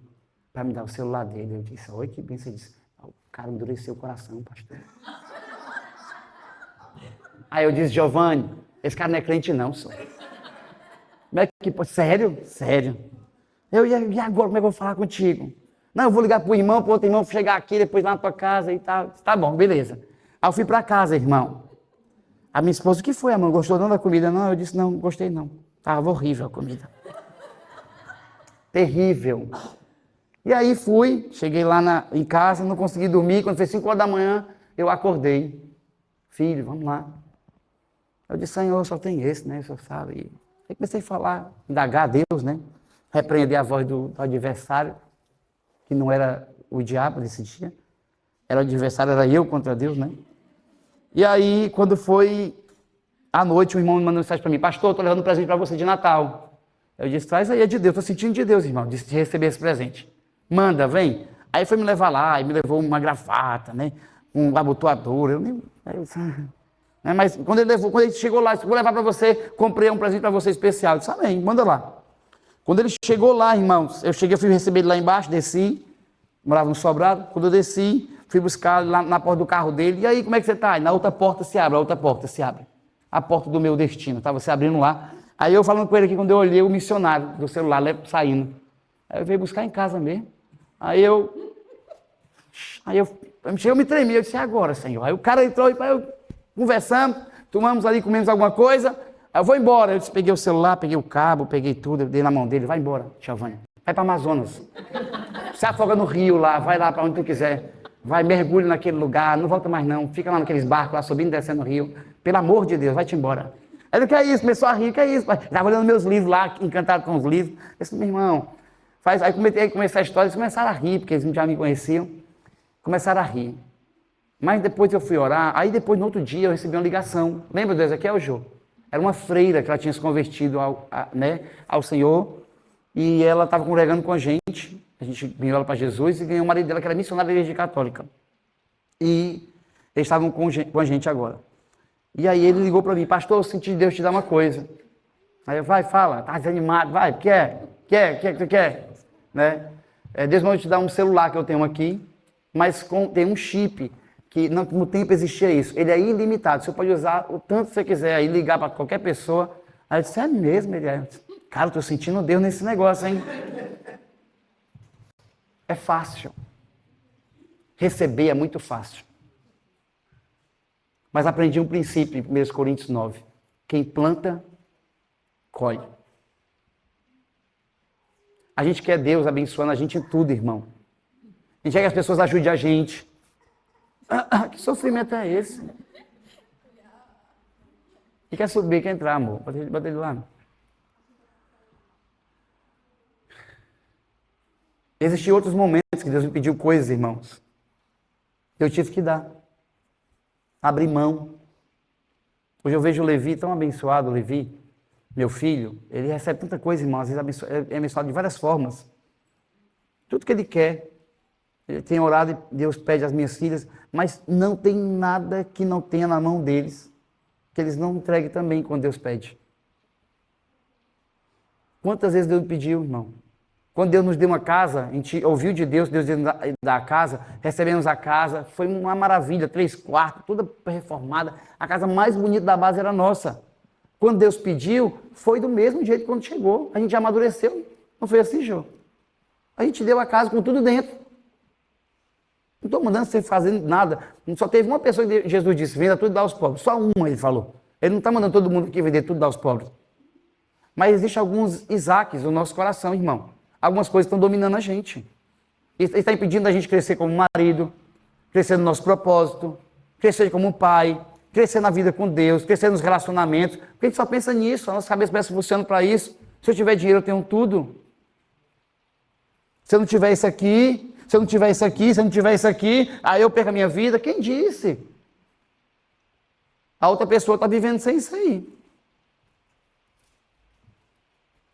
para me dar o celular dele. Eu disse, oi, que bem. Ele disse, o cara endureceu o coração, pastor. Aí eu disse, Giovanni, esse cara não é crente não, senhor. Como é que, sério? Sério. E agora, como é que eu vou falar contigo? Não, eu vou ligar para o irmão, para o outro irmão, chegar aqui, depois lá na tua casa e tal. Tá bom, beleza. Aí eu fui para casa, irmão. A minha esposa, o que foi, amor? Gostou não da comida? Não, eu disse, não, gostei não. Tava horrível a comida. Terrível. E aí fui, cheguei lá em casa, não consegui dormir. Quando foi 5 horas da manhã, eu acordei. Filho, vamos lá. Eu disse, Senhor, só tem esse, né? O senhor sabe. Aí comecei a falar, indagar a Deus, né? Repreender a voz do adversário, que não era o diabo nesse dia. Era o adversário, era eu contra Deus, né? E aí, quando foi à noite, o irmão me mandou mensagem para mim, pastor, estou levando um presente para você de Natal. Eu disse, traz aí, é de Deus, estou sentindo de Deus, irmão, de receber esse presente. Manda, vem. Aí foi me levar lá, e me levou uma gravata, né? Um abotoador, eu nem... Mas quando ele chegou lá, vou levar para você, comprei um presente para você especial. Eu disse, amém, manda lá. Quando ele chegou lá, irmãos, eu fui receber ele lá embaixo, desci, morava no sobrado. Quando eu desci, fui buscar lá na porta do carro dele. E aí, como é que você está? Na outra porta se abre, a outra porta se abre. A porta do meu destino, estava se abrindo lá. Aí eu falando com ele aqui, quando eu olhei o missionário do celular saindo. Aí eu veio buscar em casa mesmo. Aí eu me tremi, eu disse, agora, Senhor. Aí o cara entrou e eu... Conversamos, tomamos ali, comemos alguma coisa, aí eu vou embora. Eu disse, peguei o celular, peguei o cabo, peguei tudo, eu dei na mão dele, vai embora, Giovanni, vai para Amazonas. se afoga no rio lá, vai lá para onde tu quiser. Vai, mergulha naquele lugar, não volta mais não. Fica lá naqueles barcos lá, subindo e descendo no rio. Pelo amor de Deus, vai-te embora. Aí ele, que é isso? Começou a rir, que é isso? Estava olhando meus livros lá, encantado com os livros. Eu disse, meu irmão, faz. Aí comecei a história, eles começaram a rir, porque eles já me conheciam. Começaram a rir. Mas depois eu fui orar, aí depois no outro dia eu recebi uma ligação. Lembra do Ezequiel, Jô? Era uma freira que ela tinha se convertido ao Senhor. E ela estava congregando com a gente ganhou ela para Jesus e ganhou o marido dela, que era missionário da Igreja Católica. E eles estavam com a gente agora. E aí ele ligou para mim, pastor, eu senti Deus te dar uma coisa. Aí eu, vai, fala, tá desanimado, vai, quer, né? Deus vai te dar um celular que eu tenho aqui, mas tem um chip, que no tempo existia isso, ele é ilimitado, você pode usar o tanto que você quiser, aí ligar para qualquer pessoa. Aí eu disse, é mesmo? Ele é, cara, eu tô sentindo Deus nesse negócio, hein? É fácil. Receber é muito fácil. Mas aprendi um princípio em 1 Coríntios 9. Quem planta, colhe. A gente quer Deus abençoando a gente em tudo, irmão. A gente quer que as pessoas ajudem a gente. Que sofrimento é esse? E quer subir, quer entrar, amor. Bota ele lá. Existiam outros momentos que Deus me pediu coisas, irmãos. Eu tive que dar. Abrir mão. Hoje eu vejo o Levi tão abençoado, o Levi, meu filho, ele recebe tanta coisa, irmão, às vezes é abençoado de várias formas. Tudo que ele quer. Ele tem orado e Deus pede às minhas filhas, mas não tem nada que não tenha na mão deles, que eles não entreguem também quando Deus pede. Quantas vezes Deus me pediu, irmão? Quando Deus nos deu uma casa, a gente ouviu de Deus, Deus deu a casa, recebemos a casa, foi uma maravilha, 3 quartos, toda reformada, a casa mais bonita da base era nossa. Quando Deus pediu, foi do mesmo jeito que quando chegou, a gente amadureceu, não foi assim, Jô? A gente deu a casa com tudo dentro. Não estou mandando você fazer nada, só teve uma pessoa que Jesus disse, venda tudo e dá aos pobres, só uma ele falou. Ele não está mandando todo mundo aqui vender tudo e dar aos pobres. Mas existem alguns Isaques no nosso coração, irmão. Algumas coisas estão dominando a gente. Ele está impedindo a gente crescer como marido, crescer no nosso propósito, crescer como pai, crescer na vida com Deus, crescer nos relacionamentos. Porque a gente só pensa nisso, a nossa cabeça parece funcionando para isso. Se eu tiver dinheiro, eu tenho tudo. Se eu não tiver isso aqui, se eu não tiver isso aqui, se eu não tiver isso aqui, aí eu perco a minha vida. Quem disse? A outra pessoa está vivendo sem isso aí.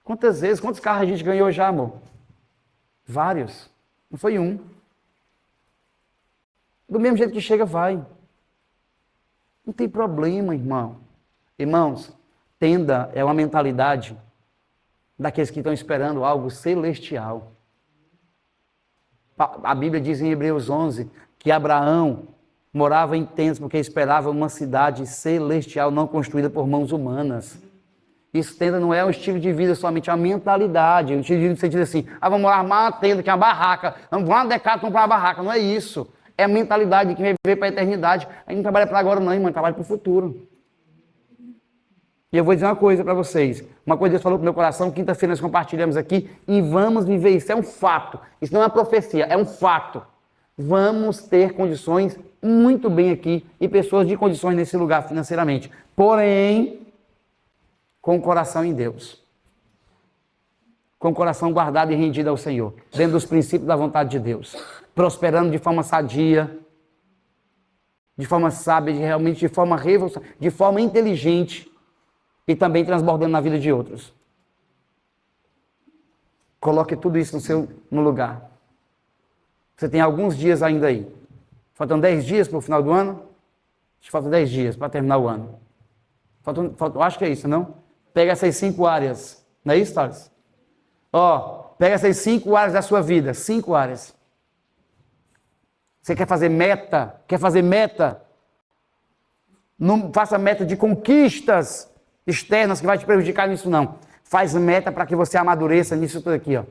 Quantas vezes, quantos carros a gente ganhou já, amor? Vários. Não foi um. Do mesmo jeito que chega, vai. Não tem problema, irmão. Irmãos, tenda é uma mentalidade daqueles que estão esperando algo celestial. A Bíblia diz em Hebreus 11 que Abraão morava em tendas porque esperava uma cidade celestial não construída por mãos humanas. Isso, tenda não é um estilo de vida somente, é uma mentalidade. Um estilo de vida no sentido assim, vamos armar uma tenda, que é uma barraca, vamos lá no Decathlon comprar uma barraca. Não é isso. É a mentalidade de quem vai viver para a eternidade. A gente não trabalha para agora não, irmão, trabalha para o futuro. E eu vou dizer uma coisa para vocês. Uma coisa Deus falou para o meu coração, quinta-feira nós compartilhamos aqui, e vamos viver isso. É um fato. Isso não é uma profecia, é um fato. Vamos ter condições muito bem aqui e pessoas de condições nesse lugar financeiramente. Porém, com o coração em Deus. Com o coração guardado e rendido ao Senhor. Dentro dos princípios da vontade de Deus. Prosperando de forma sadia. De forma sábia, realmente de forma revolucionária. De forma inteligente. E também transbordando na vida de outros. Coloque tudo isso no lugar. Você tem alguns dias ainda aí. Faltam 10 dias para o final do ano? Acho que faltam 10 dias para terminar o ano. Acho que é isso, não? Pega essas 5 áreas. Não é isso, Thales? Pega essas 5 áreas da sua vida. 5 áreas. Você quer fazer meta? Quer fazer meta? Não faça meta de conquistas externas que vai te prejudicar nisso, não. Faz meta para que você amadureça nisso tudo aqui, ó.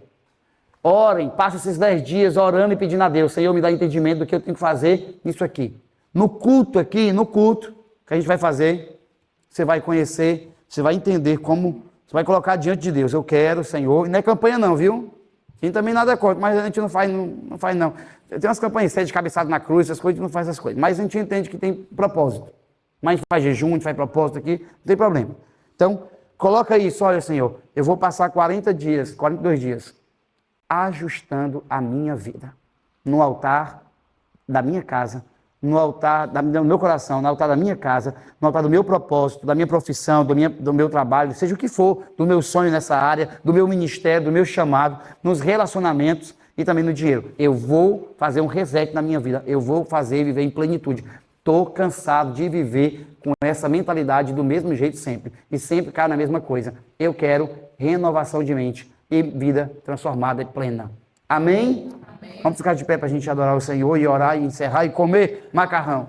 Orem, passe esses 10 dias orando e pedindo a Deus, Senhor, me dá entendimento do que eu tenho que fazer nisso aqui. No culto aqui, que a gente vai fazer, você vai conhecer, você vai entender como, você vai colocar diante de Deus. Eu quero, Senhor, e não é campanha não, viu? A gente também nada contra, mas a gente não faz, não faz não. Tem umas campanhas de cabeçada na cruz, essas coisas, a gente não faz essas coisas. Mas a gente entende que tem propósito. Mas a gente faz jejum, a gente faz propósito aqui, não tem problema. Então, coloca isso, olha, Senhor, eu vou passar 40 dias, 42 dias, ajustando a minha vida no altar da minha casa, no altar do meu coração, no altar da minha casa, no altar do meu propósito, da minha profissão, do meu trabalho, seja o que for, do meu sonho nessa área, do meu ministério, do meu chamado, nos relacionamentos e também no dinheiro. Eu vou fazer um reset na minha vida, eu vou fazer viver em plenitude. Estou cansado de viver com essa mentalidade do mesmo jeito sempre, e sempre cair na mesma coisa. Eu quero renovação de mente e vida transformada e plena. Amém? Vamos ficar de pé para a gente adorar o Senhor e orar e encerrar e comer macarrão.